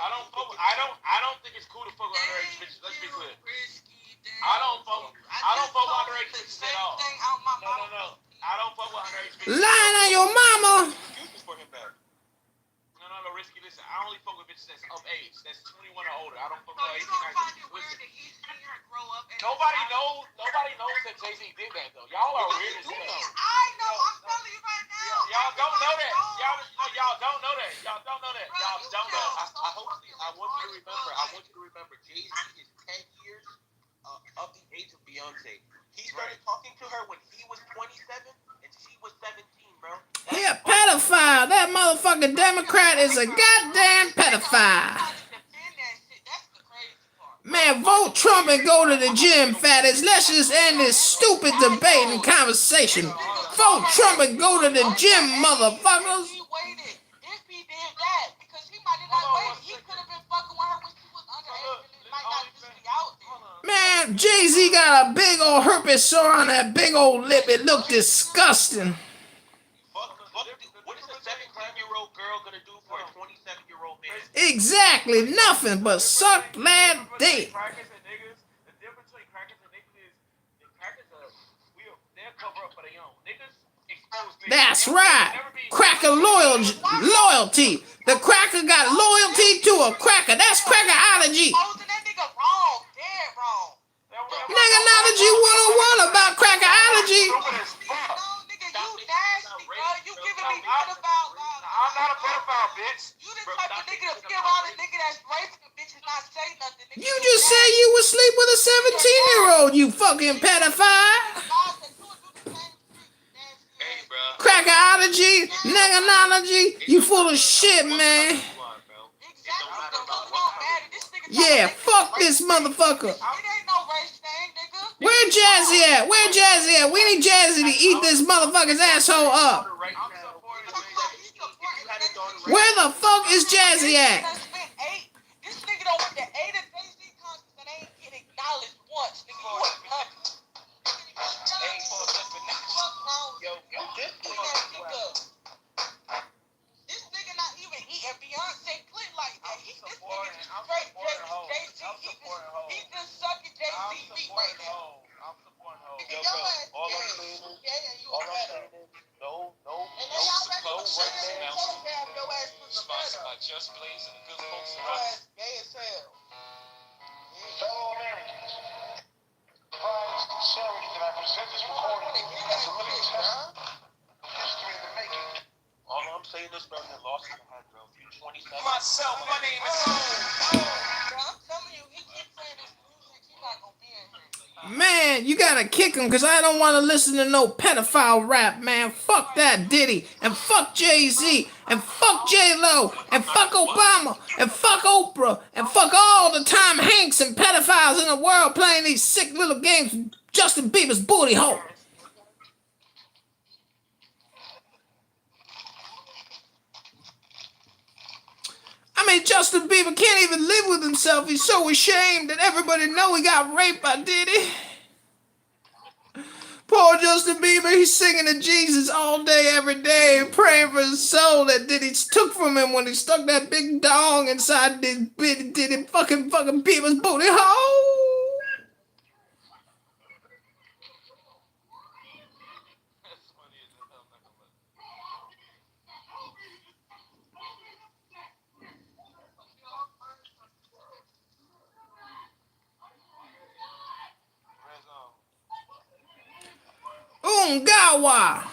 I don't think it's cool to fuck with underage bitches. Let's be clear. I don't fuck with underage bitches at all. No. I don't fuck with underage bitches. Lying on your mama. excuses for him listen, I only fuck with bitches that's of age, that's 21 or older. I don't fuck with 18, 19. Nobody knows that Jay-Z did that though. Y'all are weird as hell. I know, I'm telling you right now. Y'all don't know that. Y'all don't know that. Y'all don't know that. Y'all don't know. I want you to remember, Jay-Z is 10 years of the age of Beyonce. He started talking to her when he was 27 and she was 17, bro. He a pedophile. That motherfucking Democrat is a goddamn pedophile. Man, vote Trump and go to the gym, fatties. Let's just end this stupid debate and conversation. Vote Trump and go to the gym, motherfuckers. If he did that, because he might have not waited. He could have been fucking with her when she was underage and it might not just be out there. Man, Jay-Z got a big old herpes sore on that big old lip. It looked disgusting. What is a 17-year-old girl gonna do for a 27-year-old man? Exactly, nothing but suck, lad, dick. Crackers and niggas, the difference between crackers and niggas is the crackers they'll cover up for their own. Niggas expose niggas. That's right. Cracker loyalty. The cracker got loyalty to a cracker. That's crackerology. Nigganology 101 about crackerology. I'm not a pedophile, bitch. You the type of nigga to be around a nigga that's raping the bitch and not say nothing. You just said you would sleep with a 17-year-old, you fucking pedophile. Crackerology, nigganology, you full of shit, man. Yeah, fuck this motherfucker. Where Jazzy at? Where Jazzy at? We need Jazzy to eat this motherfucker's asshole up. Where the fuck is Jazzy at? This nigga don't went to 8 of Jay-Z concerts and ain't get acknowledged once. Nigga, you a cunt. This nigga not even eating Beyonce clip like that. This nigga straight Jay-Z. He just sucking Jay-Z feet right now. I'm supporting her. Nigga, your ass All I'm gay. saying is, And you a all I'm pedo. saying is, no, And then y'all ready to shut it down. Your ass was a Sponsored pedo. by Just Blaze and the good folks Your around. ass gay as hell. Fellow Americans, pride and sincerity that I present this recording as a living testament of history in the making. All I'm saying is, bro, you lost your head, bro. You 27. Myself, my name is Bro, I'm telling you, he keeps playing this music. He's not gonna be in here. Man, you gotta kick him because I don't want to listen to no pedophile rap, man. Fuck that Diddy, and fuck Jay-Z, and fuck J-Lo, and fuck Obama, and fuck Oprah, and fuck all the Tom Hanks and pedophiles in the world playing these sick little games with Justin Bieber's booty hole. I mean, Justin Bieber can't even live with himself. He's so ashamed that everybody know he got raped by Diddy. Poor Justin Bieber, he's singing to Jesus all day, every day, praying for his soul that Diddy took from him when he stuck that big dong inside Diddy fucking Bieber's booty hole. Ungawa.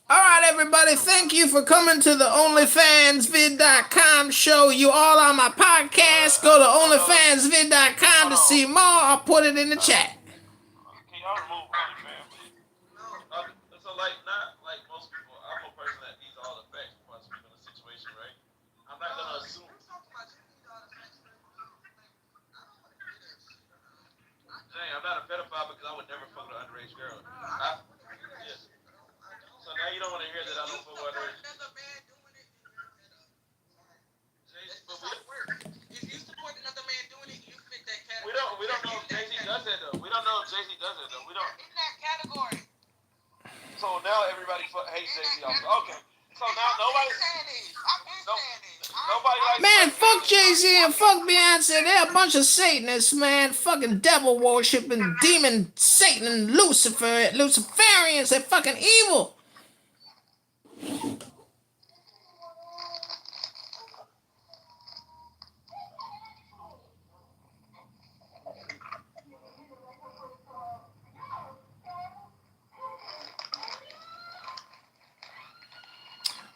All right, everybody, thank you for coming to the OnlyFansVid.com show. You all on my podcast. Go to OnlyFansVid.com to see more. I'll put it in the chat. Can y'all remove OnlyFans, please? So, like, not like most people, I'm a person that needs all the facts before I speak on the situation, right? I'm not gonna assume. Dang, I'm not a pedophile because I would never fuck with an underage girl. Yeah. So now you don't want to hear that I don't fuck with underage. If you support another man doing it, you fit that category. We don't know if Jay-Z does that though. We don't know if Jay-Z does it though. We don't. In that category. So now everybody hates Jay-Z also. Okay. So now nobody. I've been saying this. Nobody likes. Man, fuck Fuck Jay-Z and fuck Beyonce. They're a bunch of Satanists, man. Fucking devil worshiping, demon, Satan, Lucifer, Luciferians. They're fucking evil.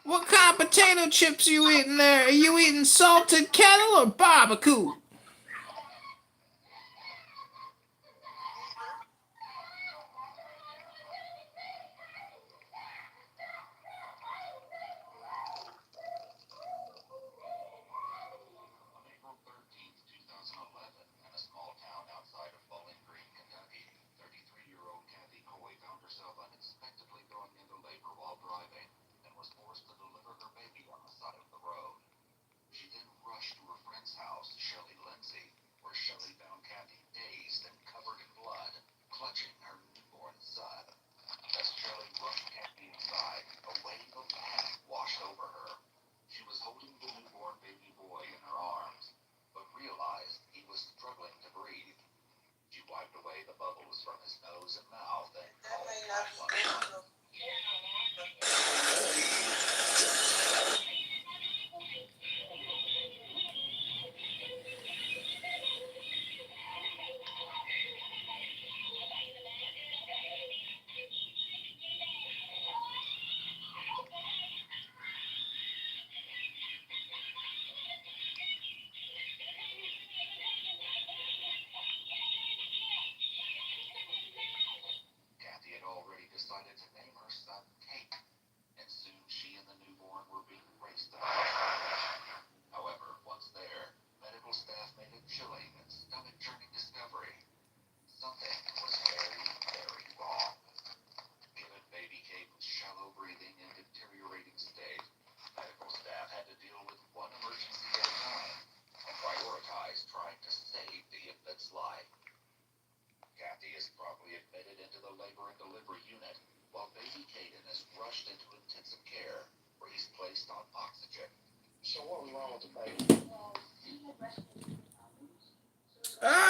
What kind of potato chips you eating there? Are you eating salted kettle or barbecue?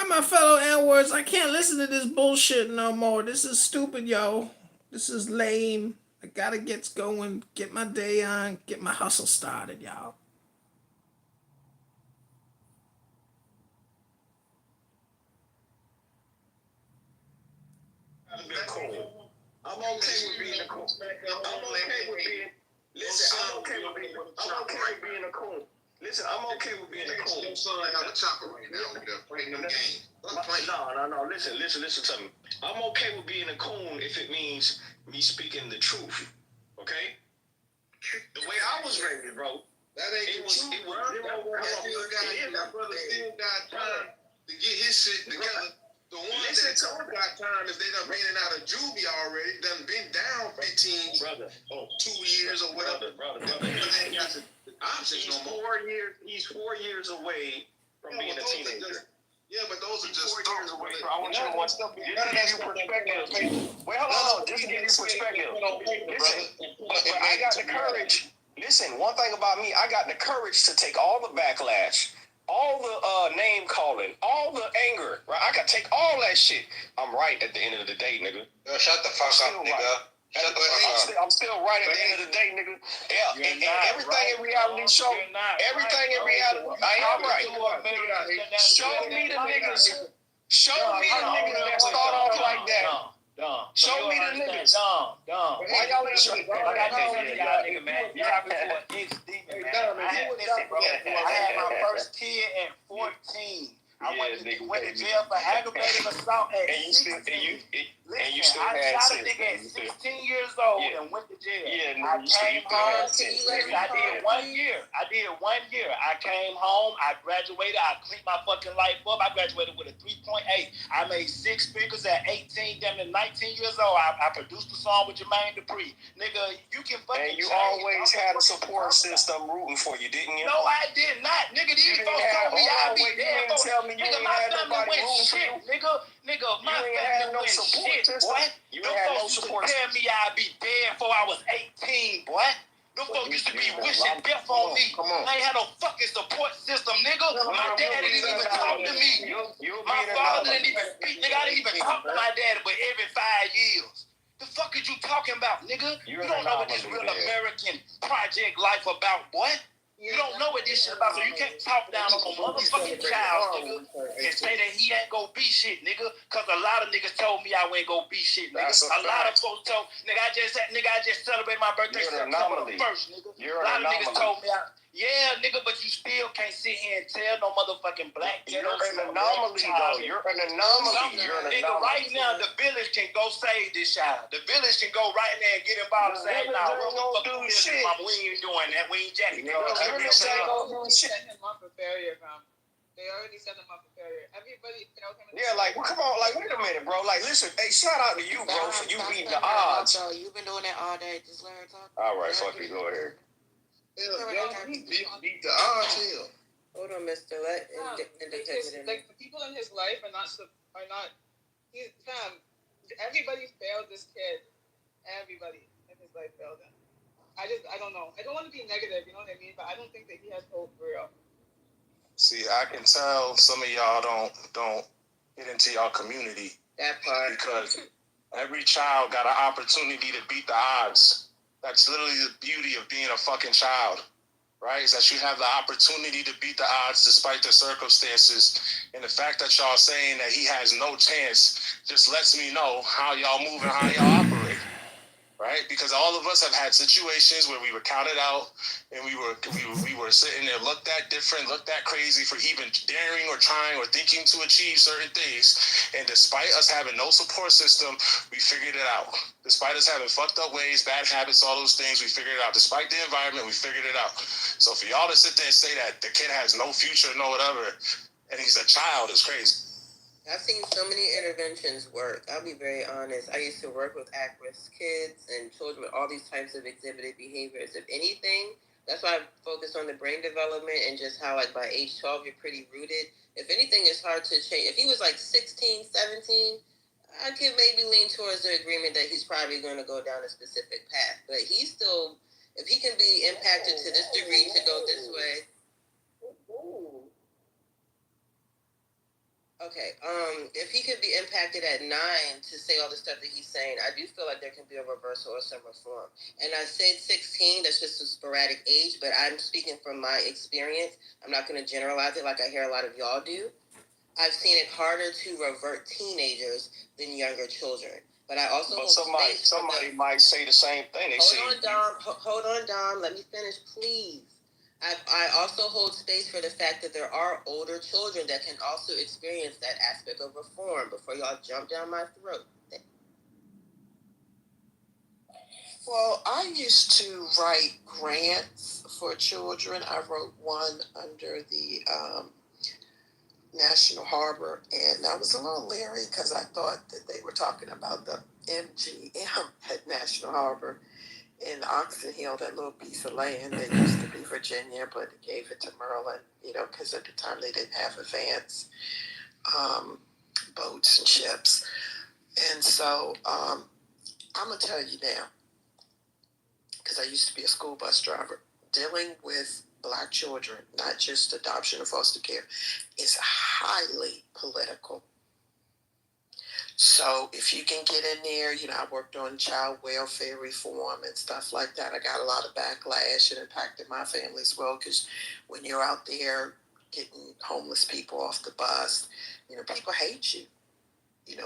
My fellow N-words, I can't listen to this bullshit no more. This is stupid, yo. This is lame. I gotta get going, get my day on, get my hustle started, y'all. Cool. I'm okay with being a coon. I'm okay with being. Listen, I'm okay with being a coon. Listen, I'm okay with being a coon. Your son have a chopper right now over there playing them games. No. Listen to me. I'm okay with being a coon if it means me speaking the truth. Okay? The way I was raised, bro. That ain't the truth, bro. That brother still got time to get his shit together. The ones that don't got time, if they done been out of juvie already, done been down 15, 2 years or whatever. Brother. They ain't got the options no more. He's 4 years away from being a teenager. Yeah, but those are just 4 years away. I want you to watch stuff. None of that's perspective. Wait, hold on. Just to give you perspective. Listen, I got the courage. Listen, one thing about me, I got the courage to take all the backlash, all the name calling, all the anger, right? I can take all that shit. I'm right at the end of the day, nigga. Shut the fuck up, nigga. I'm still right at the end of the day, nigga. Yeah, and everything in reality show, everything in reality, I am right. Show me the niggas that start off like that. Show me the niggas. Why y'all ain't showing? Y'all nigga, man. You have me for an inch deep, man. I had my first kid at 14. I went to jail for aggravated assault at 16. And you still had I shot a nigga at 16 years old and went to jail. I came home. I did 1 year. I came home. I graduated. I cleaned my fucking life up. I graduated with a 3.8. I made 6 figures at 18, damn near 19 years old. I produced a song with Jermaine Dupri. Nigga, you can fucking. And you always had a support system rooting for you, didn't you? No, I did not. Nigga, these folks told me I'd be dead. Nigga, my family went shit. Nigga, my family went shit, boy. You had no support. Tell me I'd be dead before I was 18, boy. Them folks used to be wishing death on me. I ain't had no fucking support system, nigga. My dad didn't even talk to me. My father didn't even speak, nigga. I didn't even talk to my dad but every 5 years. The fuck is you talking about, nigga? You don't know what this real American project life about, boy. You don't know what this shit about, so you can't talk down on a motherfucking child, nigga, and say that he ain't gonna be shit, nigga. Cause a lot of niggas told me I ain't gonna be shit, nigga. A lot of folks told, nigga, I just celebrated my birthday September 1st, nigga. A lot of niggas told me yeah, nigga, but you still can't sit here and tell no motherfucking black kid. You're an anomaly, though. You're an anomaly. Nigga, right now, the village can go save this child. The village can go right there and get involved and say, nah, we don't do shit. We ain't doing that. We ain't jacking. The village ain't gonna do shit. Set him up for failure, fam. They already set him up for failure. Everybody tell him. Yeah, like, well, come on, like, wait a minute, bro. Like, listen, hey, shout out to you, bro, for you beating the odds. You've been doing that all day. Just let her talk. All right, fuck you, go ahead. Beat the odds here. Hold on, Mister. Let like the people in his life are not. He's fam. Everybody failed this kid. Everybody in his life failed him. I don't know. I don't want to be negative, you know what I mean? But I don't think that he has hope for real. See, I can tell some of y'all don't get into y'all community. That part. Because every child got an opportunity to beat the odds. That's literally the beauty of being a fucking child, right? Is that you have the opportunity to beat the odds despite the circumstances. And the fact that y'all saying that he has no chance just lets me know how y'all move and how y'all operate, right? Because all of us have had situations where we were counted out and we were sitting there, looked at different, looked at crazy for even daring or trying or thinking to achieve certain things. And despite us having no support system, we figured it out. Despite us having fucked up ways, bad habits, all those things, we figured it out. Despite the environment, we figured it out. So for y'all to sit there and say that the kid has no future, no whatever, and he's a child is crazy. I've seen so many interventions work. I'll be very honest. I used to work with at-risk kids and children with all these types of exhibited behaviors. If anything, that's why I focus on the brain development and just how, like, by age 12, you're pretty rooted. If anything, it's hard to change. If he was, like, 16, 17, I could maybe lean towards the agreement that he's probably going to go down a specific path. But he's still, if he can be impacted to this degree to go this way. Okay, if he could be impacted at 9 to say all the stuff that he's saying, I do feel like there can be a reversal or some reform. And I said 16, that's just a sporadic age, but I'm speaking from my experience. I'm not going to generalize it like I hear a lot of y'all do. I've seen it harder to revert teenagers than younger children. But I also somebody might say the same thing. Hold on, Dom. Let me finish, please. I also hold space for the fact that there are older children that can also experience that aspect of reform before y'all jump down my throat. Well, I used to write grants for children. I wrote one under the National Harbor, and I was a little leery because I thought that they were talking about the MGM at National Harbor in Oxon Hill, that little piece of land that used to be Virginia, but gave it to Maryland, because at the time they didn't have advanced boats and ships. And so I'm going to tell you now, because I used to be a school bus driver, dealing with Black children, not just adoption or foster care, is highly political. So if you can get in there, I worked on child welfare reform and stuff like that. I got a lot of backlash. It impacted my family as well, because when you're out there getting homeless people off the bus, people hate you,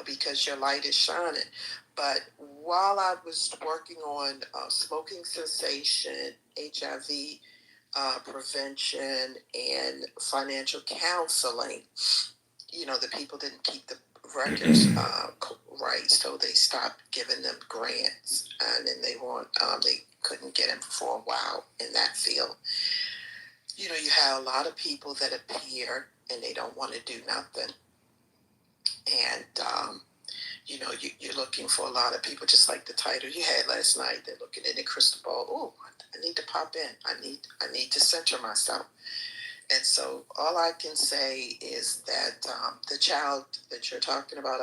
because your light is shining. But while I was working on smoking cessation, HIV prevention, and financial counseling, the people didn't keep the records right, so they stopped giving them grants, and then they couldn't get them for a while in that field. You have a lot of people that appear and they don't want to do nothing, and you're looking for a lot of people, just like the title you had last night. They're looking in the crystal ball. Oh, I need to pop in. I need to center myself. And so all I can say is that the child that you're talking about,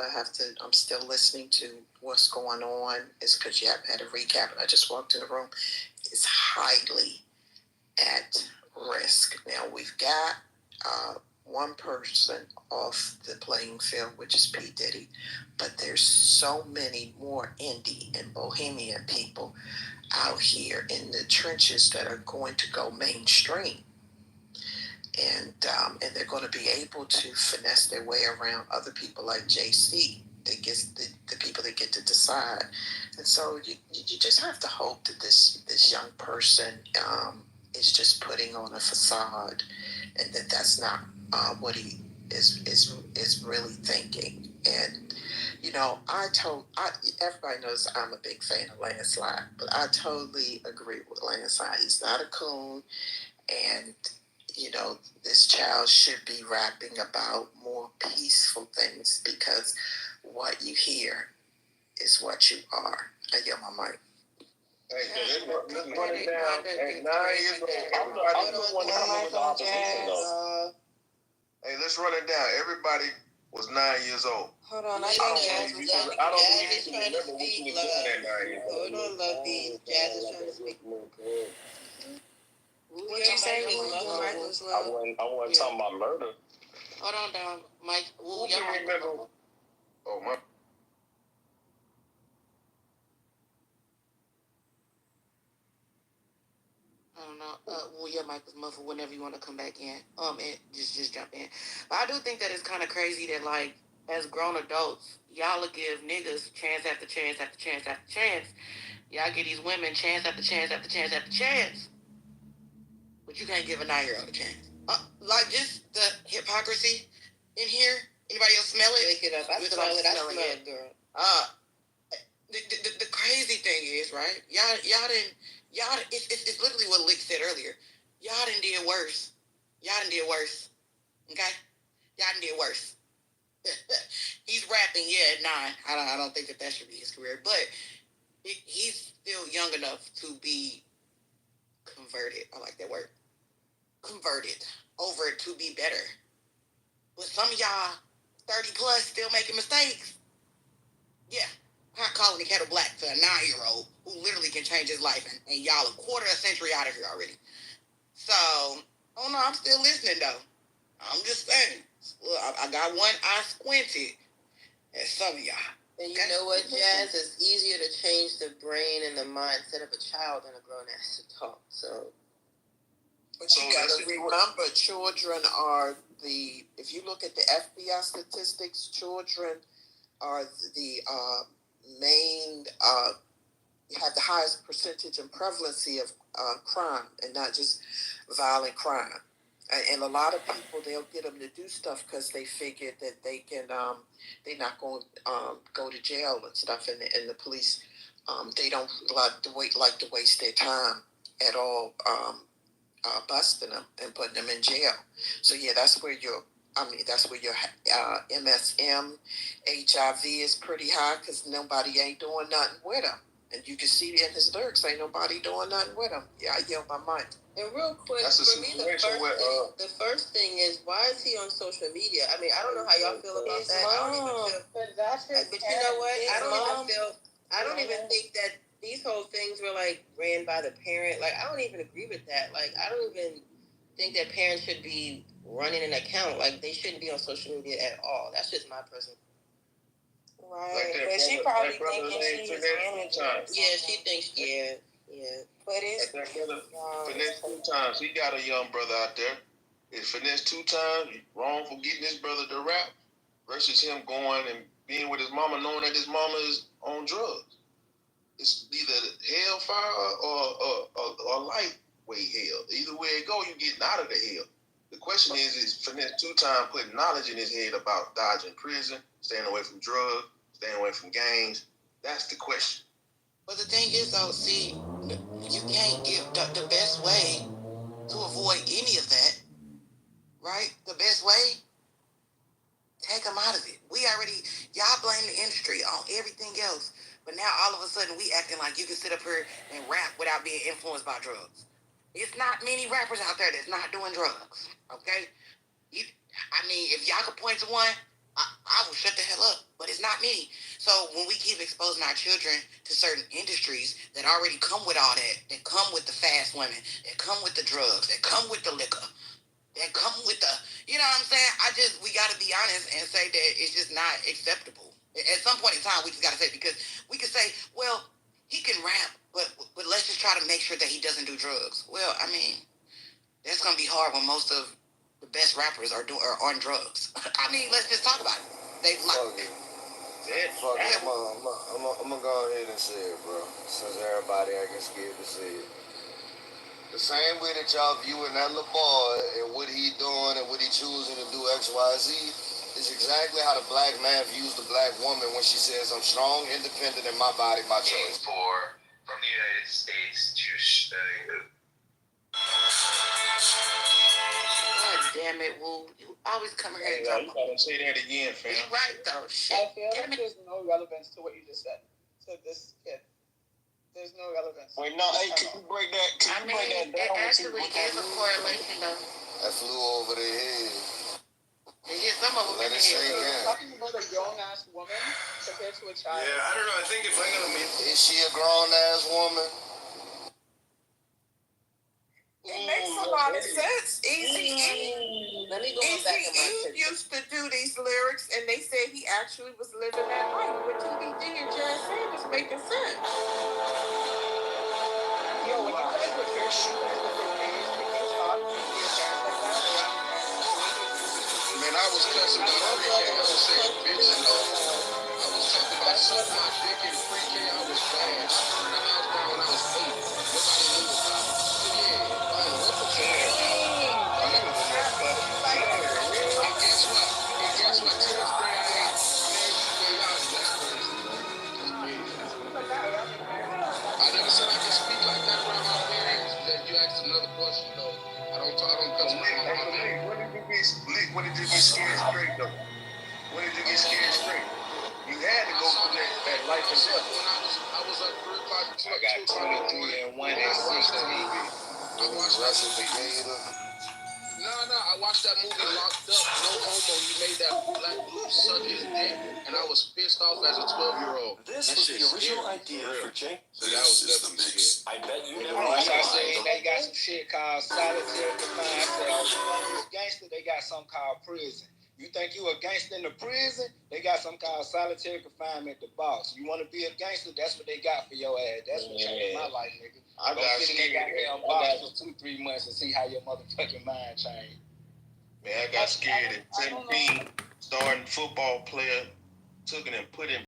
I'm still listening to what's going on, is because you haven't had a recap, and I just walked in the room. is highly at risk. Now we've got one person off the playing field, which is P. Diddy, but there's so many more indie and bohemian people out here in the trenches that are going to go mainstream. And they're going to be able to finesse their way around other people like JC. That gets the people that get to decide. And so you just have to hope that this young person is just putting on a facade, and that's not what he is really thinking. And everybody knows I'm a big fan of Landslide, but I totally agree with Landslide. He's not a coon, and this child should be rapping about more peaceful things, because what you hear is what you are. I get my mic. Hey, let's run it down. At 9 years old, I'm the one coming with the opposition, though. Hey, let's run it down. Everybody was 9 years old. Hold on, I don't believe you remember what you was doing at 9 years old. Hold on, Love B. Jazz is trying to speak. What you say was love? I wasn't talking about murder. Hold on, down, Mike. Who can remember? Oh, my. I don't know. Your mic was muffled. Whenever you want to come back in, and just jump in. But I do think that it's kind of crazy that, like, as grown adults, y'all will give niggas chance after chance after chance after chance. Y'all give these women chance after chance after chance after chance. But you can't give a 9-year-old a chance. Like, just the hypocrisy in here. Anybody else smell it? Wake it up. I smell it, girl. The crazy thing is, right? It's literally what Lick said earlier. Y'all done did worse. Okay? Y'all done did worse. He's rapping, at 9. I don't think that should be his career, but he's still young enough to be converted. I like that word. Converted over to be better. But some of y'all 30 plus still making mistakes. Yeah. Not calling the kettle black to a 9-year-old who literally can change his life, and y'all a quarter of a century out of here already. So, oh no, I'm still listening though. I'm just saying. Look, I got one eye squinted at some of y'all. And you know what, Jazz? It's easier to change the brain and the mindset of a child than a grown ass adult. So, but you gotta remember, children are if you look at the FBI statistics, children are the main have the highest percentage and prevalency of crime, and not just violent crime. And a lot of people, they'll get them to do stuff because they figure that they can they're not going to go to jail and stuff, and the police they don't like to waste their time at all busting them and putting them in jail. So yeah, that's where your MSM, HIV is pretty high, because nobody ain't doing nothing with them. And you can see in his lyrics, ain't nobody doing nothing with him. Yeah, I yell my mind. And real quick, for me, the first thing is, why is he on social media? I mean, I don't know how y'all feel about that. But you know what? I don't even think that these whole things were like ran by the parent. Like, I don't even agree with that. Like, I don't even think that parents should be running an account. Like, they shouldn't be on social media at all. That's just my personal. Right, like, but she probably thinking she's managing. Yeah, she thinks, yeah. But it's finesse 2 times. He got a young brother out there. It's finesse 2 times. Wrong for getting his brother to rap versus him going and being with his mama, knowing that his mama is on drugs. It's either hellfire or lightweight hell. Either way it go, you getting out of the hell. The question is finesse 2 times putting knowledge in his head about dodging prison, staying away from drugs, staying away from gangs. That's the question. But the thing is, though, see, you can't give the best way to avoid any of that, right? The best way, take them out of it. Y'all blame the industry on everything else, but now all of a sudden we acting like you can sit up here and rap without being influenced by drugs. It's not many rappers out there that's not doing drugs, okay? If y'all could point to one, I will shut the hell up. But it's not me. So when we keep exposing our children to certain industries that already come with all that come with the fast women, that come with the drugs, that come with the liquor, that come with the, you know what I'm saying? We got to be honest and say that it's just not acceptable. At some point in time, we just got to say, because we could say, well, he can rap, but let's just try to make sure that he doesn't do drugs. Well, I mean, that's going to be hard when most of the best rappers are on drugs. I mean, let's just talk about it. Fuck it. I'm gonna go ahead and say it, bro. Since everybody I get scared to say it. The same way that y'all viewing that little boy and what he doing and what he choosing to do X, Y, Z is exactly how the black man views the black woman when she says, I'm strong, independent in my body, my choice. From the United States to God damn it, Woo. You always come here and you gotta say that again, fam. You're right, though. Shit. I feel like there's no relevance to what you just said to this kid. There's no relevance. Wait, no, hey, can you break that? Can you break that down? It actually is a correlation, though. That flew over their head. Yeah, some of them Let it sink in. Talking about a grown-ass woman compared to a child. Yeah, I don't know. I think if I'm gonna meet, is she a grown ass woman? It makes a lot of sense. Easy Let me go back in my picture. used to do these lyrics, and they said he actually was living that life with TBD and Jazz Sanders making sense. Yo, when you guys were here, man, I was cussing about pre-K. I was saying bitch and all. I was talking about sucking my dick in pre-K. I was bad. I burned the house down when I was 8. Nobody knew about it. Yeah, I don't know what the fuck. And guess what? To this day, I ain't I never said I can speak like that around my parents. That you asked another question though. I don't cuss my mom. When did you get scared straight though? When did you get scared straight? You had to go through that life and death. When I was up 3 o'clock, I got 23 and 1 and 16. I watched Russell the Gator. No, I watched that movie Locked Up. No homo. He made that black dude suck his dick, and I was pissed off as a 12-year-old. This was the original idea for Jake. So that was definitely scary. I bet you never That's why I realized. say they got some shit called solitary confinement. I said, you gangster, they got something called prison. You think you a gangster in the prison? They got something called solitary confinement, the boss. You want to be a gangster? That's what they got for your ass. That's what changed my life, nigga. I Go got sit in that scared. goddamn box for 2-3 months and see how your motherfucking mind changed. Man, I got scared at 17, starting football player, took it and put in